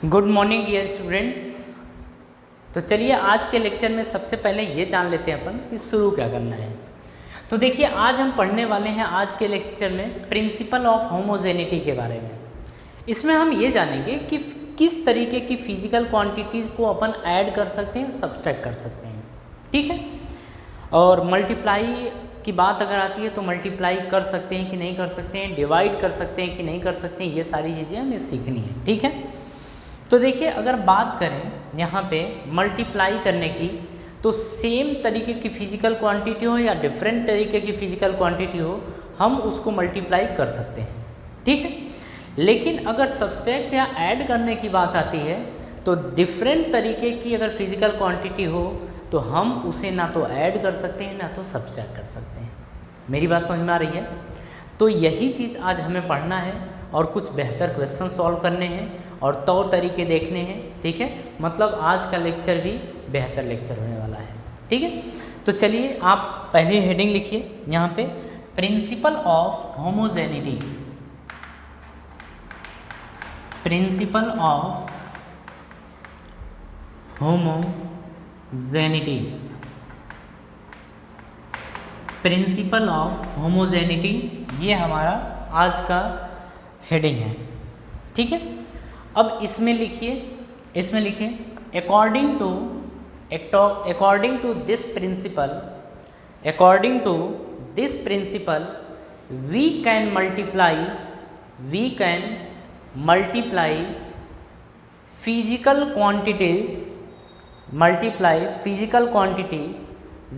Good morning dear students. तो चलिए आज के लेक्चर में सबसे पहले ये जान लेते हैं अपन कि शुरू क्या करना है। तो देखिए आज हम पढ़ने वाले हैं आज के लेक्चर में प्रिंसिपल ऑफ होमोजेनिटी के बारे में। इसमें हम ये जानेंगे कि किस तरीके की फिजिकल क्वांटिटीज़ को अपन ऐड कर सकते हैं, सब्सट्रैक्ट कर सकते हैं, ठीक है। और मल्टीप्लाई की बात अगर आती है तो मल्टीप्लाई कर सकते हैं कि नहीं कर सकते हैं, डिवाइड कर सकते हैं कि नहीं कर सकते हैं, ये सारी चीज़ें हमें सीखनी है, ठीक है। तो देखिए अगर बात करें यहाँ पे मल्टीप्लाई करने की, तो सेम तरीके की फिजिकल क्वांटिटी हो या डिफरेंट तरीके की फिजिकल क्वांटिटी हो, हम उसको मल्टीप्लाई कर सकते हैं, ठीक है। लेकिन अगर सब्सट्रैक्ट या ऐड करने की बात आती है तो डिफरेंट तरीके की अगर फिजिकल क्वांटिटी हो तो हम उसे ना तो ऐड कर सकते हैं ना तो सब्सट्रैक्ट कर सकते हैं। मेरी बात समझ में आ रही है? तो यही चीज़ आज हमें पढ़ना है और कुछ बेहतर क्वेश्चन सॉल्व करने हैं और तौर तरीके देखने हैं, ठीक है। मतलब आज का लेक्चर भी बेहतर लेक्चर होने वाला है, ठीक है। तो चलिए आप पहली हेडिंग लिखिए यहाँ पे, principle of homogeneity. Principle of homogeneity, principle of homogeneity, ये हमारा आज का हेडिंग है, ठीक है। अब इसमें लिखिए, according to this principle we can multiply physical quantity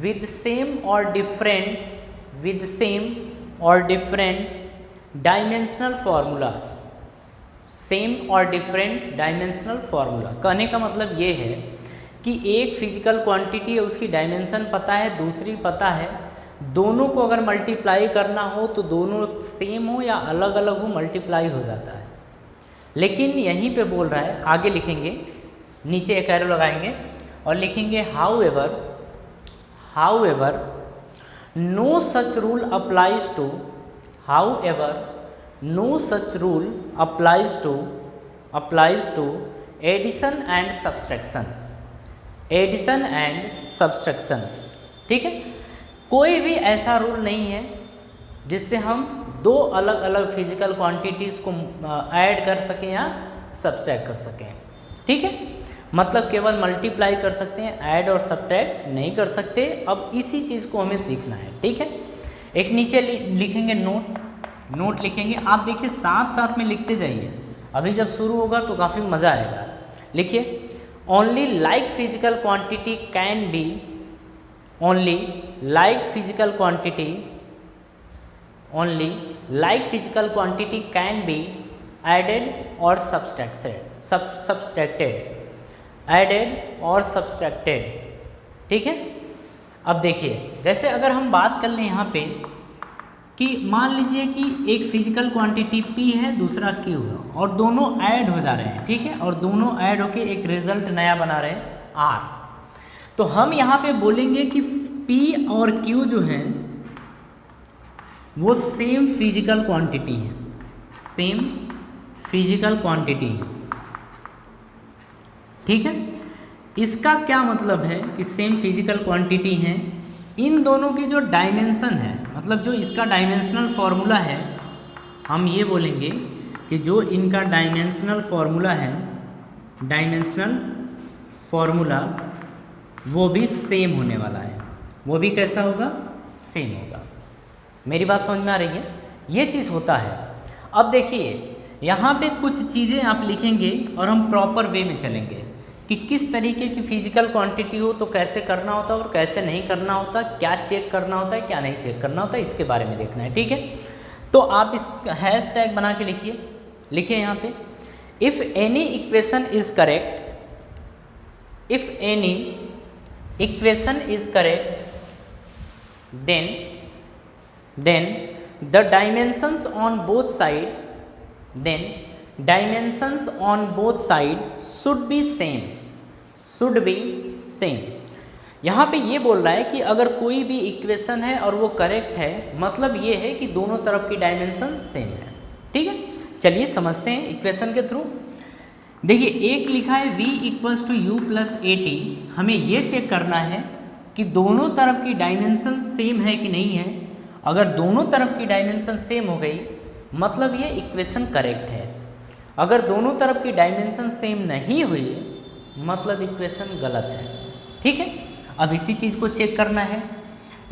with same or different dimensional formula। कहने का मतलब ये है कि एक फिजिकल क्वांटिटी है, उसकी डायमेंशन पता है, दूसरी पता है, दोनों को अगर मल्टीप्लाई करना हो तो दोनों सेम हो या अलग अलग हो, मल्टीप्लाई हो जाता है। लेकिन यहीं पे बोल रहा है, आगे लिखेंगे, नीचे एक एरो लगाएंगे और लिखेंगे however no such rule applies to addition and subtraction, ठीक है। कोई भी ऐसा रूल नहीं है जिससे हम दो अलग अलग फिजिकल क्वांटिटीज़ को ऐड कर सकें या सब्सट्रैक्ट कर सकें, ठीक है। मतलब केवल मल्टीप्लाई कर सकते हैं, ऐड और सब्ट्रैक्ट नहीं कर सकते। अब इसी चीज़ को हमें सीखना है, ठीक है। एक नीचे लिखेंगे नोट लिखेंगे, आप देखिए साथ साथ में लिखते जाइए, अभी जब शुरू होगा तो काफ़ी मज़ा आएगा। लिखिए only like physical quantity can be added और सब्सट्रैक्टेड, ठीक है। अब देखिए जैसे अगर हम बात कर लें यहाँ पे कि मान लीजिए कि एक फिजिकल क्वांटिटी P है, दूसरा Q है और दोनों ऐड हो जा रहे हैं, ठीक है, और दोनों ऐड होके एक रिजल्ट नया बना रहे हैं R। तो हम यहाँ पे बोलेंगे कि P और Q जो है वो सेम फिजिकल क्वांटिटी है, ठीक है। इसका क्या मतलब है कि सेम फिजिकल क्वांटिटी है, इन दोनों की जो डायमेंशन है, मतलब जो इसका डायमेंशनल फॉर्मूला है, हम ये बोलेंगे कि जो इनका डायमेंशनल फॉर्मूला वो भी सेम होने वाला है। वो भी कैसा होगा? सेम होगा। मेरी बात समझ में आ रही है? ये चीज़ होता है। अब देखिए यहाँ पे कुछ चीज़ें आप लिखेंगे और हम प्रॉपर वे में चलेंगे कि किस तरीके की फिजिकल क्वांटिटी हो तो कैसे करना होता है और कैसे नहीं करना होता, क्या चेक करना होता है, क्या नहीं चेक करना होता है, इसके बारे में देखना है, ठीक है। तो आप इस हैशटैग बना के लिखिए यहाँ पे, if any equation is correct then the dimensions on both side should be same। यहाँ पे ये बोल रहा है कि अगर कोई भी इक्वेशन है और वो करेक्ट है, मतलब ये है कि दोनों तरफ की डायमेंशन सेम है, ठीक है। चलिए समझते हैं इक्वेशन के थ्रू। देखिए एक लिखा है v equals to U plus A T, हमें ये चेक करना है कि दोनों तरफ की डायमेंशन सेम है कि नहीं है। अगर दोनों तरफ की डायमेंशन सेम हो गई मतलब ये इक्वेशन करेक्ट है। अगर दोनों तरफ की डायमेंशन सेम नहीं हुई मतलब इक्वेशन गलत है। ठीक है, अब इसी चीज़ को चेक करना है।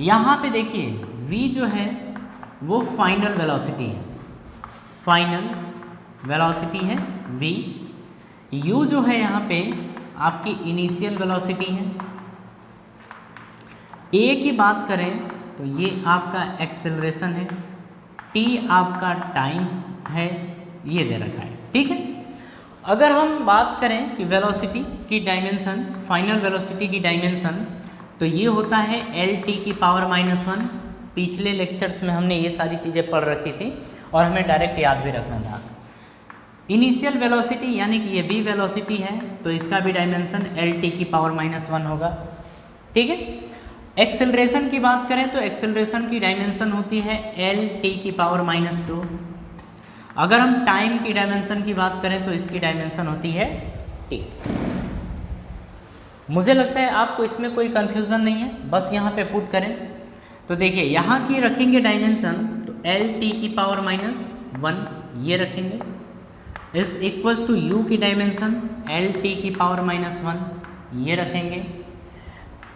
यहाँ पे देखिए v जो है वो फाइनल वेलोसिटी है, फाइनल वेलोसिटी है v। u जो है यहाँ पे आपकी इनिशियल वेलोसिटी है। a की बात करें तो ये आपका एक्सेलरेशन है, t आपका टाइम है, ये दे रखा है। ठीक है, अगर हम बात करें कि वेलोसिटी की डायमेंशन, फाइनल वेलोसिटी की डायमेंशन, तो ये होता है L(t⁻⁻1)। पिछले लेक्चर्स में हमने ये सारी चीज़ें पढ़ रखी थी और हमें डायरेक्ट याद भी रखना था। इनिशियल वेलोसिटी यानी कि ये b वेलोसिटी है तो इसका भी डायमेंशन L(t⁻⁻1) होगा। ठीक है, एक्सेलरेशन की बात करें तो एक्सेलरेशन की डायमेंशन होती है L(t⁻⁻2)। अगर हम टाइम की डायमेंशन की बात करें तो इसकी डायमेंशन होती है t। मुझे लगता है आपको इसमें कोई कन्फ्यूज़न नहीं है, बस यहाँ पे पुट करें तो देखिए यहाँ की रखेंगे डायमेंशन तो L(t⁻⁻1) ये रखेंगे, इस इक्वल्स टू u की डायमेंशन L(t⁻⁻1) ये रखेंगे,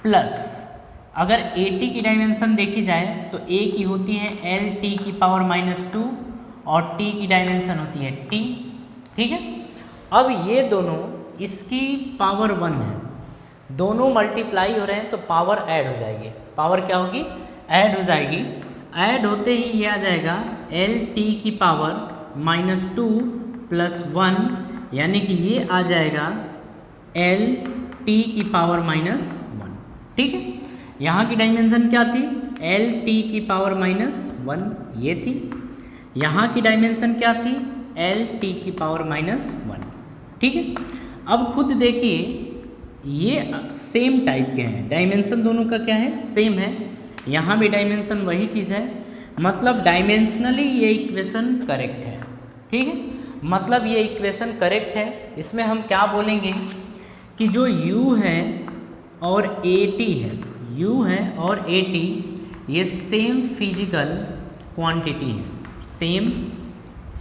प्लस अगर at की डायमेंशन देखी जाए तो a की होती है L(t⁻⁻2) और t की डायमेंशन होती है t। ठीक है, अब ये दोनों इसकी पावर 1 है, दोनों मल्टीप्लाई हो रहे हैं तो पावर ऐड हो जाएगी। पावर क्या होगी? ऐड हो जाएगी। ऐड होते ही ये आ जाएगा L(t⁻⁻2) प्लस 1, यानी कि ये आ जाएगा L(t⁻⁻1). ठीक है, यहाँ की डायमेंशन क्या थी? L(t⁻⁻1) ये थी। यहाँ की डायमेंशन क्या थी? L(t⁻⁻1). ठीक है, अब खुद देखिए ये सेम टाइप के हैं, डायमेंशन दोनों का क्या है? सेम है। यहाँ भी डायमेंशन वही चीज़ है, मतलब डायमेंशनली ये इक्वेशन करेक्ट है। ठीक है, मतलब ये इक्वेशन करेक्ट है। इसमें हम क्या बोलेंगे कि जो u है और at है, u है और at ये सेम फिजिकल क्वांटिटी है, सेम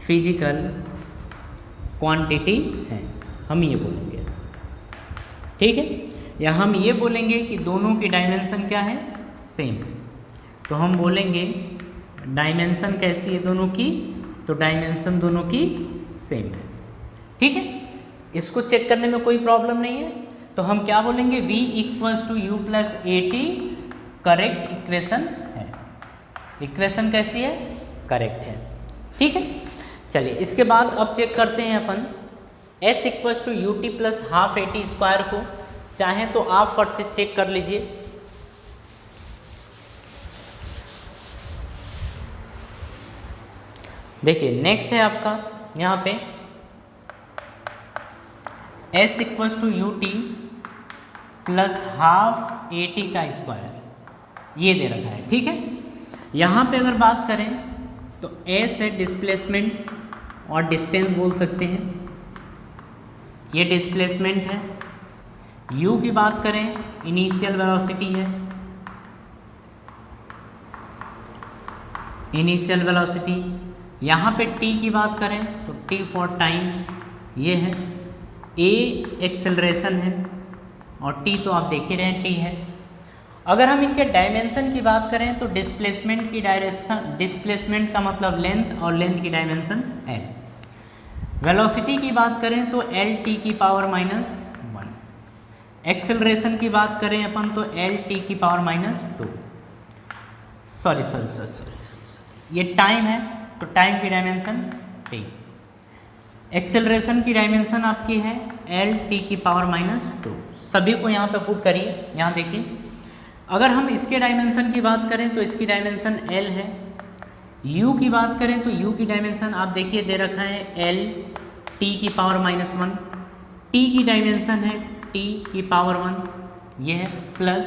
फिजिकल क्वांटिटी है, हम ये बोलेंगे। ठीक है, या हम ये बोलेंगे कि दोनों की डायमेंशन क्या है? सेम। तो हम बोलेंगे डायमेंशन कैसी है दोनों की? तो डायमेंशन दोनों की सेम है। ठीक है, इसको चेक करने में कोई प्रॉब्लम नहीं है। तो हम क्या बोलेंगे? v equals to U plus A T correct equation है। इक्वेशन कैसी है? करेक्ट है। ठीक है, चलिए इसके बाद अब चेक करते हैं अपन s equals to U T plus half A T square को। चाहें तो आप फट से चेक कर लीजिए। देखिए नेक्स्ट है आपका यहाँ पे s equals to U T plus half A T का स्क्वायर, ये दे रखा है। ठीक है, यहाँ पे अगर बात करें तो s है डिस्प्लेसमेंट और डिस्टेंस बोल सकते हैं, ये डिस्प्लेसमेंट है। u की बात करें इनिशियल वेलोसिटी है, इनिशियल वेलोसिटी। यहाँ पे t की बात करें तो t फॉर टाइम ये है, a एक्सेलरेशन है और t तो आप देख ही रहे हैं t है। अगर हम इनके डायमेंशन की बात करें तो डिस्प्लेसमेंट की डायरेक्शन, डिस्प्लेसमेंट का मतलब लेंथ और लेंथ की डायमेंशन l। वेलोसिटी की बात करें तो L(t⁻⁻1). एक्सेलरेशन की बात करें अपन तो L(t⁻⁻2). सॉरी, ये टाइम है तो टाइम की डायमेंशन t। एक्सेलरेशन की डायमेंशन आपकी है L(t⁻⁻2). सभी को यहाँ पे पुट करिए। यहाँ देखिए अगर हम इसके डायमेंशन की बात करें तो इसकी डायमेंशन L है। u की बात करें तो u की डायमेंशन आप देखिए दे रखा है L(t⁻⁻1). t की डायमेंशन है t⁻1 ये है, प्लस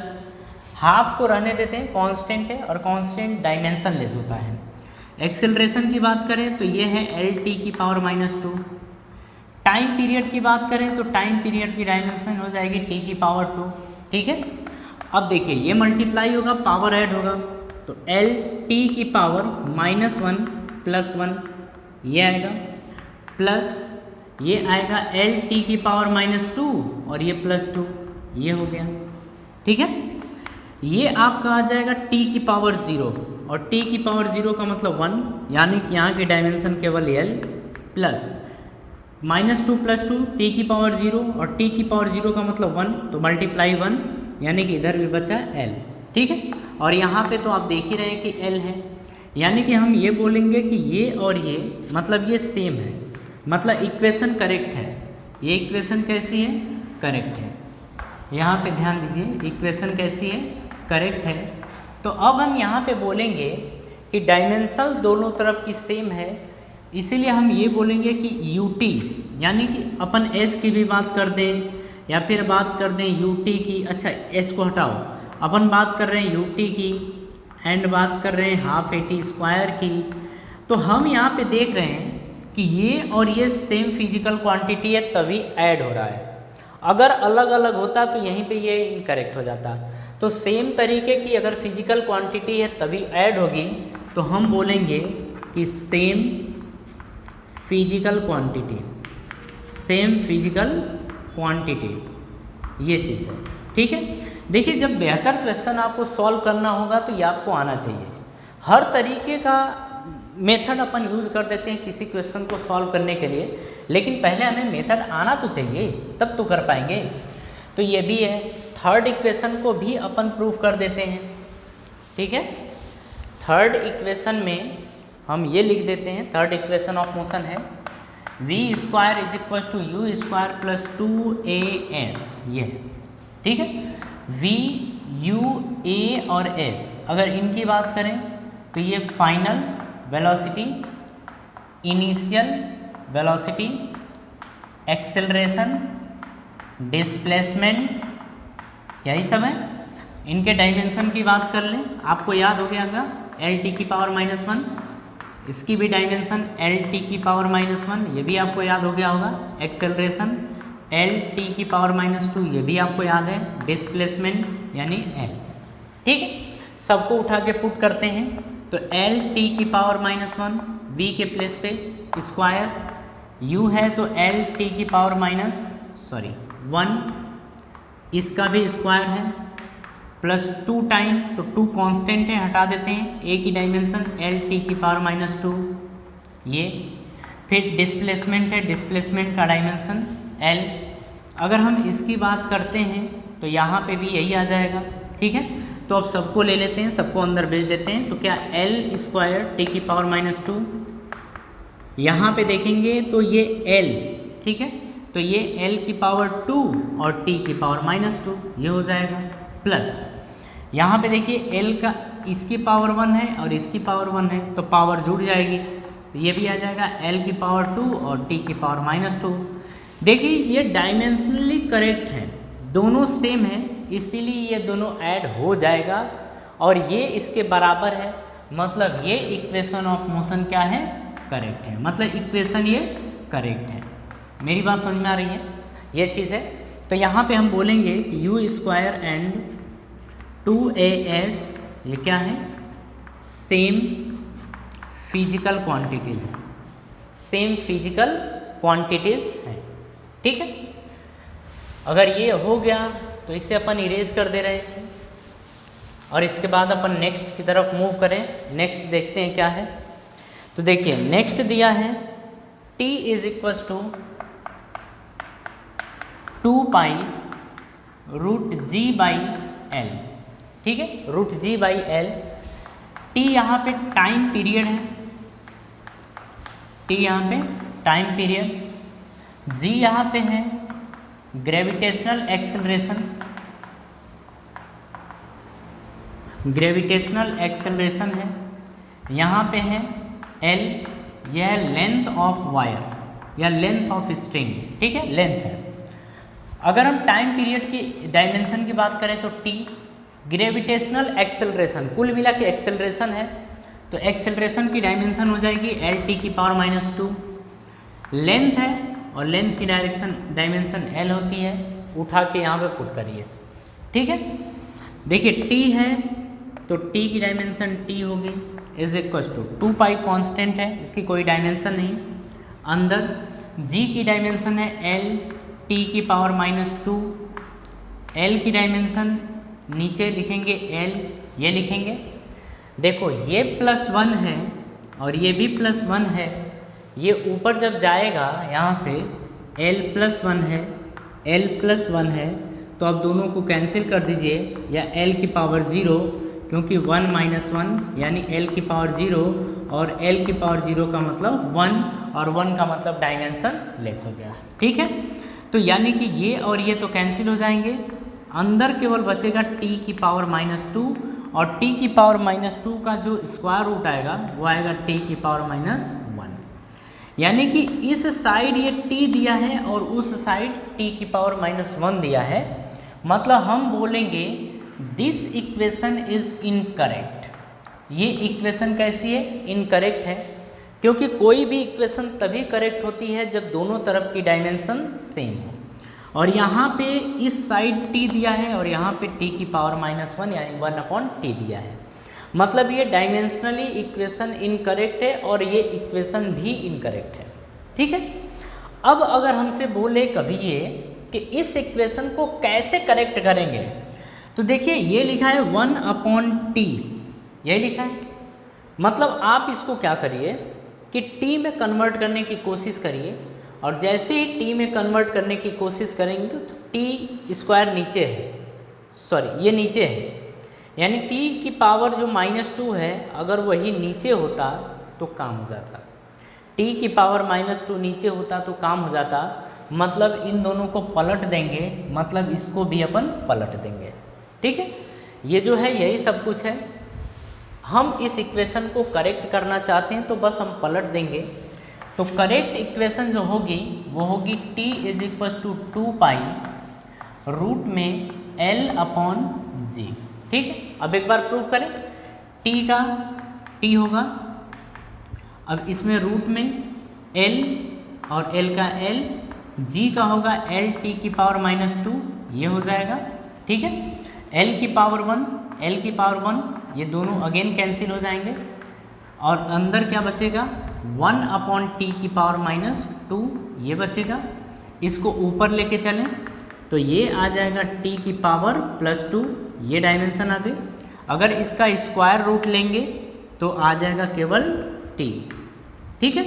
हाफ को रहने देते हैं, कांस्टेंट है और कांस्टेंट डायमेंशन लेस होता है। एक्सेलरेशन की बात करें तो ये है L(t⁻⁻2). टाइम पीरियड की बात करें तो टाइम पीरियड की डायमेंशन हो जाएगी t की पावर 2, ठीक है। अब देखिए ये मल्टीप्लाई होगा, पावर ऐड होगा, तो L t की पावर -1 + 1 ये आएगा, प्लस ये आएगा L t की पावर -2 और ये +2 ये हो गया, ठीक है। ये आपका आ जाएगा t की पावर 0 और t की पावर 0 का मतलब 1, यानी कि यहाँ की डायमेंशन केवल L, प्लस -2 + 2 t की पावर 0 और t की पावर 0 का मतलब 1, तो मल्टीप्लाई 1, यानी कि इधर भी बचा L, ठीक है। और यहाँ पे तो आप देख ही रहे हैं कि L है, यानी कि हम ये बोलेंगे कि ये और ये मतलब ये सेम है, मतलब इक्वेशन करेक्ट है। ये इक्वेशन कैसी है? करेक्ट है। यहाँ पे ध्यान दीजिए, इक्वेशन कैसी है? करेक्ट है। तो अब हम यहाँ पे बोलेंगे कि डायमेंशन दोनों तरफ की सेम है, इसीलिए हम ये बोलेंगे कि ut, यानी कि अपन s की भी बात कर दें या फिर बात कर दें ut की, अच्छा s को हटाओ, अपन बात कर रहे हैं ut की एंड बात कर रहे हैं हाफ AT² की, तो हम यहाँ पे देख रहे हैं कि ये और ये सेम फिजिकल क्वांटिटी है तभी ऐड हो रहा है। अगर अलग अलग होता तो यहीं पे ये इनकरेक्ट हो जाता। तो सेम तरीके की अगर फिजिकल क्वांटिटी है तभी ऐड होगी, तो हम बोलेंगे कि same physical quantity, same physical quantity, ये चीज़ है, ठीक है। देखिए जब बेहतर क्वेश्चन आपको सॉल्व करना होगा तो ये आपको आना चाहिए। हर तरीके का मेथड अपन यूज़ कर देते हैं किसी क्वेश्चन को सॉल्व करने के लिए, लेकिन पहले हमें मेथड आना तो चाहिए, तब तो कर पाएंगे। तो ये भी है, थर्ड इक्वेशन को भी अपन प्रूफ कर देते हैं, ठीक है। थर्ड इक्वेशन में हम ये लिख देते हैं, थर्ड इक्वेशन ऑफ मोशन है v² = u² + 2as, ये ठीक है। v, u, a और s अगर इनकी बात करें तो ये final velocity, initial velocity, acceleration, displacement, यही सब है। इनके डायमेंशन की बात कर लें, आपको याद हो गया होगा Lt की पावर -1, इसकी भी डायमेंशन Lt की पावर -1, ये भी आपको याद हो गया होगा। एक्सेलरेशन Lt की पावर -2, ये भी आपको याद है। डिस्प्लेसमेंट यानी L, ठीक है। सबको उठा के पुट करते हैं तो Lt की पावर -1 v के प्लेस पे स्क्वायर, u है तो Lt की पावर -1, इसका भी स्क्वायर है, +2 टाइम, तो 2 कांस्टेंट है, हटा देते हैं। a की डायमेंशन Lt की पावर -2 ये, फिर डिस्प्लेसमेंट है, डिस्प्लेसमेंट का डायमेंशन L। अगर हम इसकी बात करते हैं तो यहाँ पे भी यही आ जाएगा, ठीक है। तो अब सबको ले लेते हैं, सबको अंदर भेज देते हैं। तो क्या L² t की पावर -2, यहाँ पे देखेंगे तो ये L, ठीक है, तो ये L की पावर 2 और t की पावर -2 ये हो जाएगा, प्लस यहाँ पे देखिए L का इसकी पावर 1 है और इसकी पावर 1 है, तो पावर जुड़ जाएगी, तो ये भी आ जाएगा L की पावर 2 और t की पावर -2। देखिए ये डायमेंशनली करेक्ट है, दोनों सेम है, इसीलिए ये दोनों ऐड हो जाएगा और ये इसके बराबर है, मतलब ये इक्वेशन ऑफ मोशन क्या है? करेक्ट है, मतलब इक्वेशन ये करेक्ट है। मेरी बात समझ में आ रही है? ये चीज़ है। तो यहाँ पे हम बोलेंगे कि u² एंड 2as ये क्या है? सेम फिजिकल क्वांटिटीज़ है, सेम फिजिकल क्वांटिटीज़ है, ठीक है। अगर ये हो गया तो इसे अपन इरेज कर दे रहे हैं और इसके बाद अपन नेक्स्ट की तरफ मूव करें। नेक्स्ट देखते हैं क्या है। तो देखिए नेक्स्ट दिया है t = 2π√g/L, ठीक है, √g/L। t यहाँ पे टाइम पीरियड है, t यहाँ पे टाइम पीरियड, g यहाँ पे है ग्रेविटेशनल एक्सेलरेशन, ग्रेविटेशनल एक्सेलरेशन है, यहाँ पे है L, यह लेंथ ऑफ वायर या लेंथ ऑफ स्ट्रिंग, ठीक है, लेंथ है। अगर हम टाइम पीरियड की डायमेंशन की बात करें तो t, ग्रेविटेशनल एक्सेलरेशन कुल मिला के एक्सेलरेशन है, तो एक्सेलरेशन की डायमेंशन हो जाएगी Lt की पावर -2, लेंथ है और लेंथ की डायमेंशन एल होती है, उठा के यहाँ पे पुट करिए। ठीक है, देखिए टी है तो टी की डायमेंशन टी होगी is equal to 2 pi constant है, इसकी कोई डायमेंशन नहीं। अंदर जी की डायमेंशन है एल टी की पावर -2, एल की डायमेंशन नीचे लिखेंगे एल, ये लिखेंगे। देखो ये +1 है और ये भी +1 है, ये ऊपर जब जाएगा यहाँ से l +1 है, l +1 है, तो आप दोनों को कैंसिल कर दीजिए, या l की पावर 0, क्योंकि 1 - 1 यानी l की पावर 0, और l की पावर 0 का मतलब 1, और 1 का मतलब डायमेंशन लेस हो गया। ठीक है, तो यानी कि ये और ये तो कैंसिल हो जाएंगे, अंदर केवल बचेगा t की पावर -2, और t की पावर -2 का जो स्क्वायर रूट आएगा वो आएगा t की पावर -1, यानी कि इस साइड ये t दिया है और उस साइड t की पावर -1 दिया है। मतलब हम बोलेंगे दिस इक्वेशन इज इनकरेक्ट। ये इक्वेशन कैसी है? इनकरेक्ट है, क्योंकि कोई भी इक्वेशन तभी करेक्ट होती है जब दोनों तरफ की डायमेंशन सेम हो। और यहाँ पे इस साइड t दिया है और यहाँ पे t की पावर -1 यानी 1/t दिया है, मतलब ये डायमेंशनली इक्वेशन इनकरेक्ट है और ये इक्वेशन भी इनकरेक्ट है। ठीक है, अब अगर हमसे बोले कभी ये कि इस इक्वेशन को कैसे करेक्ट करेंगे, तो देखिए ये लिखा है 1/t, यही लिखा है। मतलब आप इसको क्या करिए कि t में कन्वर्ट करने की कोशिश करिए, और जैसे ही t में कन्वर्ट करने की कोशिश करेंगे तो t² नीचे है, सॉरी ये नीचे है, यानी t की पावर जो -2 है अगर वही नीचे होता तो काम हो जाता, t की पावर -2 नीचे होता तो काम हो जाता। मतलब इन दोनों को पलट देंगे, मतलब इसको भी अपन पलट देंगे। ठीक है, ये जो है यही सब कुछ है। हम इस इक्वेशन को करेक्ट करना चाहते हैं तो बस हम पलट देंगे। तो करेक्ट इक्वेशन जो होगी वो होगी t = 2 पाई रूट में L/G। ठीक है, अब एक बार प्रूफ करें, t का t होगा, अब इसमें रूट में L और L का L, G का होगा LT की पावर -2, ये हो जाएगा। ठीक है, L की पावर 1, L की पावर 1, ये दोनों अगेन कैंसिल हो जाएंगे, और अंदर क्या बचेगा 1/t की पावर -2, ये बचेगा। इसको ऊपर लेके चलें तो ये आ जाएगा t की पावर +2, ये डायमेंशन आ गई। अगर इसका स्क्वायर रूट लेंगे तो आ जाएगा केवल t। ठीक है,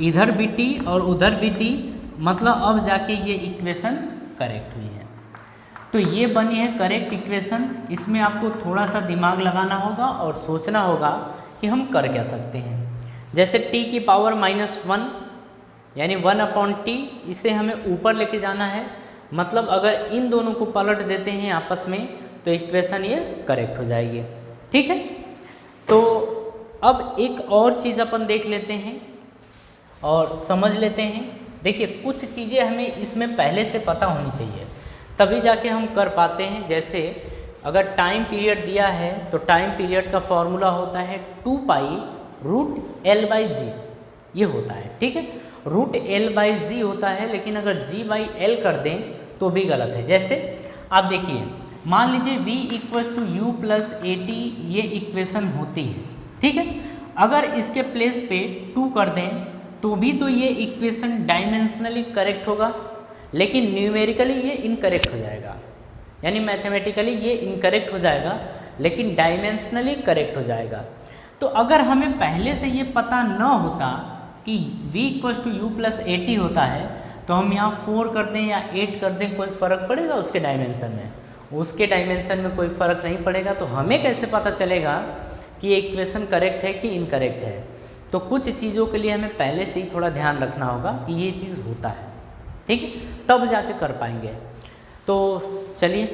इधर भी t और उधर भी t, मतलब अब जाके ये इक्वेशन करेक्ट हुई है। तो ये बनी है करेक्ट इक्वेशन। इसमें आपको थोड़ा सा दिमाग लगाना होगा और सोचना होगा कि हम कर क्या सकते हैं। जैसे t की पावर -1 यानी 1/t, इसे हमें ऊपर लेके जाना है, मतलब अगर इन दोनों को पलट देते हैं आपस में तो इक्वेशन ये करेक्ट हो जाएगी। ठीक है, तो अब एक और चीज़ अपन देख लेते हैं और समझ लेते हैं। देखिए कुछ चीज़ें हमें इसमें पहले से पता होनी चाहिए, तभी जाके हम कर पाते हैं। जैसे अगर टाइम पीरियड दिया है तो टाइम पीरियड का फॉर्मूला होता है 2 पाई रूट L/G, ये होता है। ठीक है, रूट L/G होता है, लेकिन अगर G/L कर दें तो भी गलत है। जैसे आप देखिए, मान लीजिए v = u + at, ये इक्वेशन होती है। ठीक है, अगर इसके प्लेस पे 2 कर दें तो भी तो ये इक्वेशन डायमेंशनली करेक्ट होगा, लेकिन न्यूमेरिकली ये इनकरेक्ट हो जाएगा, यानी मैथमेटिकली ये इनकरेक्ट हो जाएगा, लेकिन डायमेंशनली करेक्ट हो जाएगा। तो अगर हमें पहले से ये पता न होता कि v = u + at होता है, तो हम यहाँ 4 कर दें या 8 कर दें, कोई फ़र्क पड़ेगा उसके डायमेंशन में? उसके डायमेंशन में कोई फ़र्क नहीं पड़ेगा। तो हमें कैसे पता चलेगा कि ये इक्वेशन करेक्ट है कि इनकरेक्ट है? तो कुछ चीज़ों के लिए हमें पहले से ही थोड़ा ध्यान रखना होगा कि ये चीज़ होता है। ठीक है, तब जाके कर पाएंगे। तो चलिए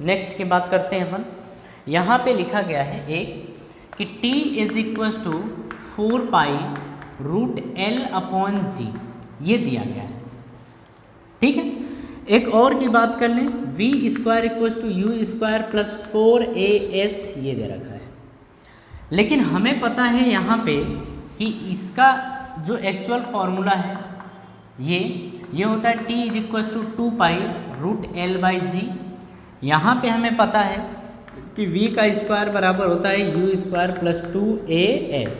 नेक्स्ट की बात करते हैं अपन। यहाँ पे लिखा गया है एक कि t = 4 पाई रूट L/G, ये दिया गया है। ठीक है, एक और की बात कर लें, v² = u² + 4as, ये दे रखा है। लेकिन हमें पता है यहाँ पे कि इसका जो एक्चुअल फॉर्मूला है ये ये होता है t is equal to 2π√L/g। यहाँ पे हमें पता है कि v का स्क्वायर बराबर होता है u² + 2as।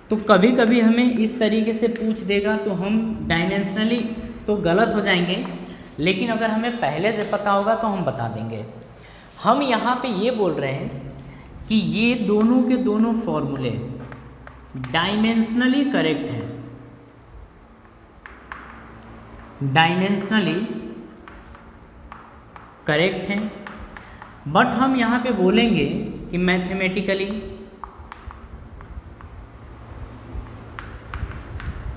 तो कभी कभी हमें इस तरीके से पूछ देगा तो हम डायमेंशनली तो गलत हो जाएंगे, लेकिन अगर हमें पहले से पता होगा तो हम बता देंगे। हम यहाँ पे ये बोल रहे हैं कि ये दोनों के दोनों फॉर्मूले डायमेंशनली करेक्ट हैं, डायमेंशनली करेक्ट हैं, बट हम यहाँ पे बोलेंगे कि मैथमेटिकली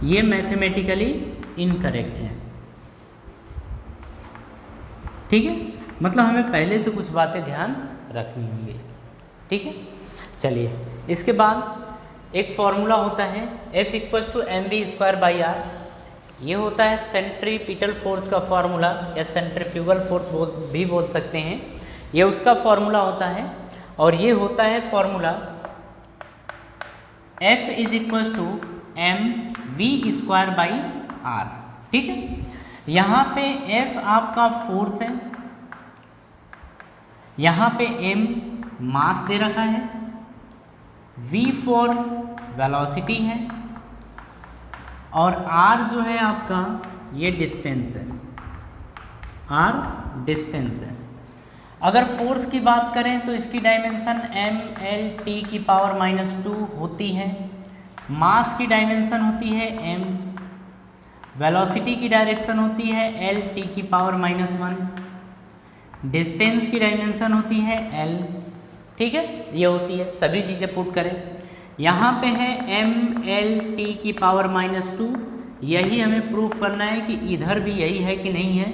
ये मैथमेटिकली इनकरेक्ट है। ठीक है, मतलब हमें पहले से कुछ बातें ध्यान रखनी होंगी। ठीक है, चलिए इसके बाद एक फॉर्मूला होता है F = mv²/r। ये होता है सेंट्रीपिटल फोर्स का फॉर्मूला या सेंट्रीफ्यूगल फोर्स भी बोल सकते हैं। ये उसका फॉर्मूला होता है और ये होता है फॉर्मूला F = mv²/r। ठीक है, यहाँ पे F आपका फोर्स है, यहाँ पे m मास दे रखा है, v फॉर वेलोसिटी है और r जो है आपका ये डिस्टेंस है, r डिस्टेंस है। अगर फोर्स की बात करें तो इसकी डायमेंशन mL/T⁻² होती है, मास की डायमेंशन होती है m, वेलोसिटी की डायरेक्शन होती है L/T⁻⁻1, डिस्टेंस की डायमेंशन होती है l। ठीक है, ये होती है, सभी चीज़ें पुट करें। यहाँ पे है mL/T⁻², यही हमें प्रूफ करना है कि इधर भी यही है कि नहीं है,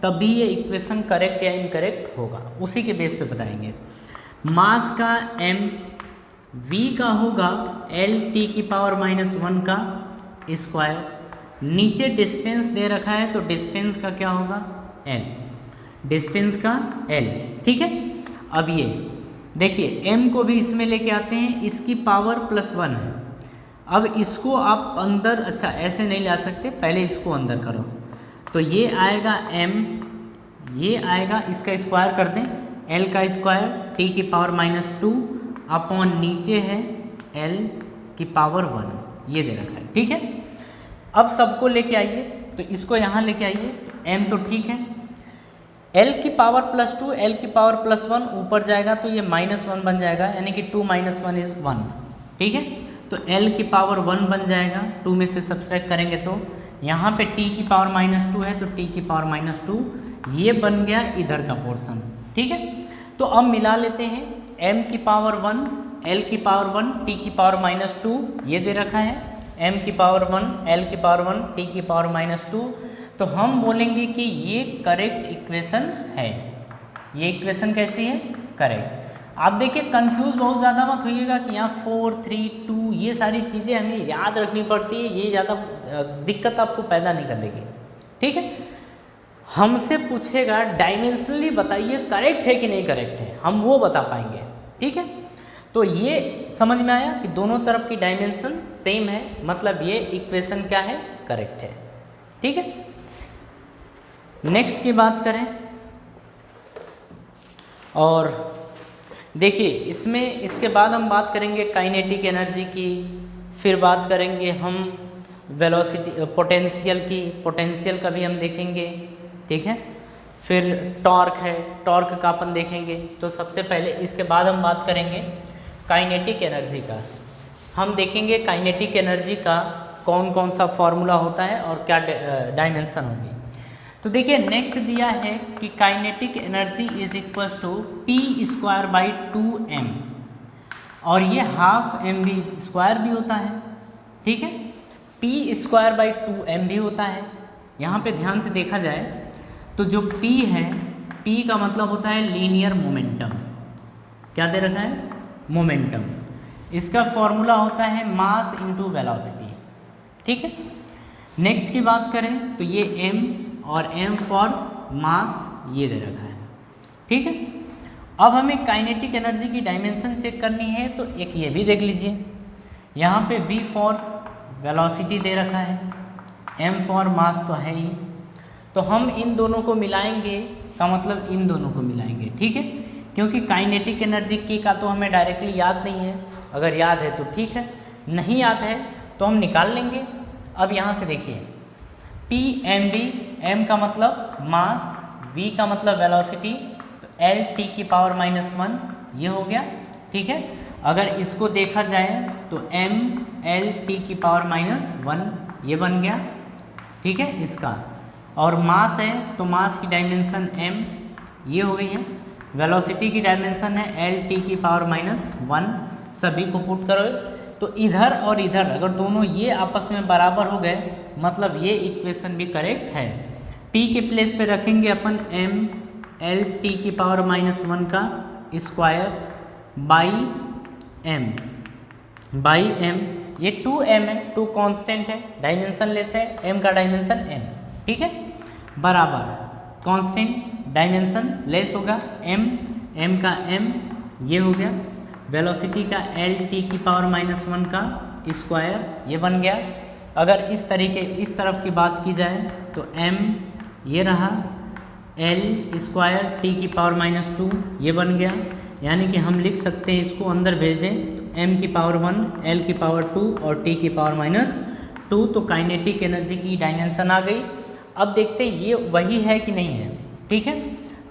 तभी ये इक्वेशन करेक्ट या इनकरेक्ट होगा, उसी के बेस पे बताएंगे। मास का m, v का होगा L/T⁻⁻1 का स्क्वायर, नीचे डिस्टेंस दे रखा है तो डिस्टेंस का क्या होगा l, डिस्टेंस का l। ठीक है, अब ये देखिए m को भी इसमें लेके आते हैं, इसकी पावर +1 है। अब इसको आप अंदर, अच्छा ऐसे नहीं ला सकते, पहले इसको अंदर करो तो ये आएगा m, ये आएगा, इसका स्क्वायर कर दें, l का स्क्वायर T⁻⁻2 अपॉन नीचे है L⁻1, ये दे रखा है। ठीक है, अब सबको लेके आइए, तो इसको यहाँ लेके आइए, तो m तो ठीक है, L⁻+2 L⁻+1 ऊपर जाएगा तो ये -1 बन जाएगा, यानी कि 2 - 1 = 1। ठीक है, तो L⁻1 बन जाएगा, 2 में से सब्सट्रैक्ट करेंगे तो यहाँ पे T⁻2 है तो T⁻2 ये बन गया इधर का पोर्शन। ठीक है, तो अब मिला लेते हैं, m⁻1 L⁻1 T⁻2 ये दे रखा है, m⁻1 L⁻1 T⁻2, तो हम बोलेंगे कि ये करेक्ट इक्वेशन है। ये इक्वेशन कैसी है? करेक्ट। आप देखिए कंफ्यूज बहुत ज़्यादा मत होइएगा कि यहाँ 4, 3, 2 ये सारी चीज़ें हमें याद रखनी पड़ती है, ये ज़्यादा दिक्कत आपको पैदा नहीं करेगी। ठीक है, हमसे पूछेगा डायमेंशनली बताइए करेक्ट है कि नहीं करेक्ट है, हम वो बता पाएंगे। ठीक है, तो ये समझ में आया कि दोनों तरफ की डायमेंशन सेम है, मतलब ये इक्वेशन क्या है? करेक्ट है। ठीक है, नेक्स्ट की बात करें और देखिए इसमें इसके बाद हम बात करेंगे काइनेटिक एनर्जी की, फिर बात करेंगे हम वेलोसिटी पोटेंशियल की, पोटेंशियल का भी हम देखेंगे। ठीक है, फिर टॉर्क है, टॉर्क का अपन देखेंगे। तो सबसे पहले इसके बाद हम बात करेंगे काइनेटिक एनर्जी का। हम देखेंगे काइनेटिक एनर्जी का कौन कौन सा फॉर्मूला होता है और क्या डायमेंशन होगी। तो देखिए नेक्स्ट दिया है कि kinetic energy is equal to P²/2m और ये ½mv² भी होता है। ठीक है, P²/2m भी होता है। यहाँ पे ध्यान से देखा जाए तो जो P है, P का मतलब होता है लीनियर मोमेंटम। क्या दे रखा है? मोमेंटम। इसका फॉर्मूला होता है मास इनटू वेलोसिटी। ठीक है, नेक्स्ट की बात करें तो ये m और m फॉर मास ये दे रखा है। ठीक है, अब हमें काइनेटिक एनर्जी की डायमेंशन चेक करनी है, तो एक ये भी देख लीजिए, यहाँ पे v फॉर वेलोसिटी दे रखा है, m फॉर मास तो है ही, तो हम इन दोनों को मिलाएंगे का मतलब इन दोनों को मिलाएंगे, ठीक है, क्योंकि काइनेटिक एनर्जी की का तो हमें डायरेक्टली याद नहीं है, अगर याद है तो ठीक है, नहीं याद है तो हम निकाल लेंगे। अब यहाँ से देखिए पी एम वी, एम का मतलब मास, वी का मतलब वेलोसिटी, तो एल टी की पावर -1 ये हो गया, ठीक है। अगर इसको देखा जाए तो एम एल टी की पावर -1 ये बन गया, ठीक है इसका, और मास है तो मास की डायमेंशन m ये हो गई है, वेलोसिटी की डायमेंशन है एल टी की पावर -1, सभी को पुट करो तो इधर और इधर अगर दोनों ये आपस में बराबर हो गए मतलब ये इक्वेशन भी करेक्ट है। p के प्लेस पे रखेंगे अपन m एल टी की पावर -1 का स्क्वायर बाई m, ये 2m है, 2 कांस्टेंट है, डायमेंशन लेस है, m का डायमेंशन m, ठीक है, बराबर कांस्टेंट डायमेंशन लेस होगा m का m ये हो गया, वेलोसिटी का एल टी की पावर -1 का स्क्वायर ये बन गया। अगर इस तरफ की बात की जाए तो m ये रहा, एल स्क्वायर टी की पावर -2 ये बन गया, यानी कि हम लिख सकते हैं इसको अंदर भेज दें तो m की पावर 1 l की पावर 2 और t की पावर -2, तो काइनेटिक एनर्जी की डायमेंशन आ गई। अब देखते हैं ये वही है कि नहीं है, ठीक है।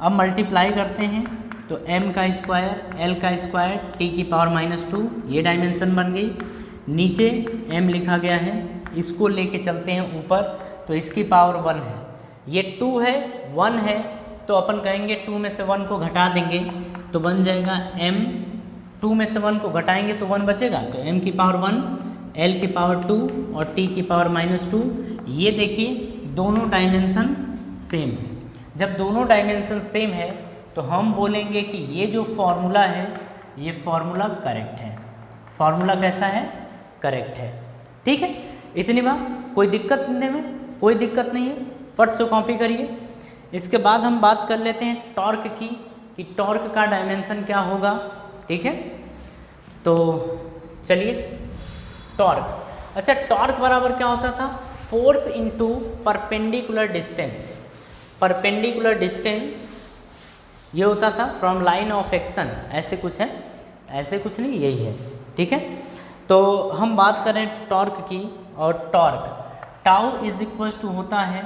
अब मल्टीप्लाई करते हैं तो m का स्क्वायर l का स्क्वायर t की पावर -2 ये डायमेंशन बन गई, नीचे m लिखा गया है, इसको लेके चलते हैं ऊपर तो इसकी पावर 1 है, ये 2 है 1 है तो अपन कहेंगे 2 में से 1 को घटा देंगे तो बन जाएगा m, 2 में से 1 को घटाएंगे तो 1 बचेगा, तो m की पावर 1 l की पावर 2 और t की पावर -2। ये देखिए दोनों डायमेंशन सेम है, जब दोनों डायमेंशन सेम है तो हम बोलेंगे कि ये जो फॉर्मूला है ये फॉर्मूला करेक्ट है। फॉर्मूला कैसा है? करेक्ट है, ठीक है। इतनी बात, कोई दिक्कत इतने में कोई दिक्कत नहीं है, फट से कॉपी करिए। इसके बाद हम बात कर लेते हैं टॉर्क की, कि टॉर्क का डायमेंशन क्या होगा, ठीक है। तो चलिए टॉर्क, अच्छा टॉर्क बराबर क्या होता था? Force into perpendicular distance, perpendicular distance ये होता था फ्रॉम लाइन ऑफ एक्शन, ऐसे कुछ है, ऐसे कुछ नहीं, यही है, ठीक है। तो हम बात करें टॉर्क की, और torque tau is equal to होता है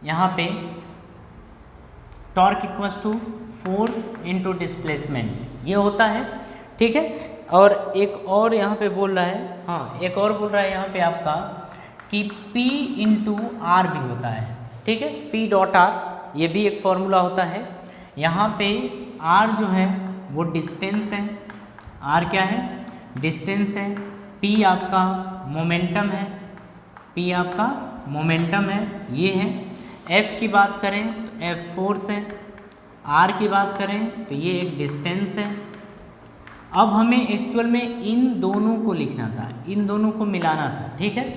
यहाँ पे, torque equal to force into displacement ये होता है, ठीक है। और एक और यहाँ पे बोल रहा है, हाँ एक और बोल रहा है यहाँ पे आपका कि P इंटू आर भी होता है, ठीक है, P डॉट आर ये भी एक फॉर्मूला होता है। यहाँ पे R जो है वो डिस्टेंस है, R क्या है? डिस्टेंस है, P आपका मोमेंटम है, P आपका मोमेंटम है, ये है। F की बात करें तो F फोर्स है, R की बात करें तो ये एक डिस्टेंस है। अब हमें एक्चुअल में इन दोनों को लिखना था, इन दोनों को मिलाना था, ठीक है।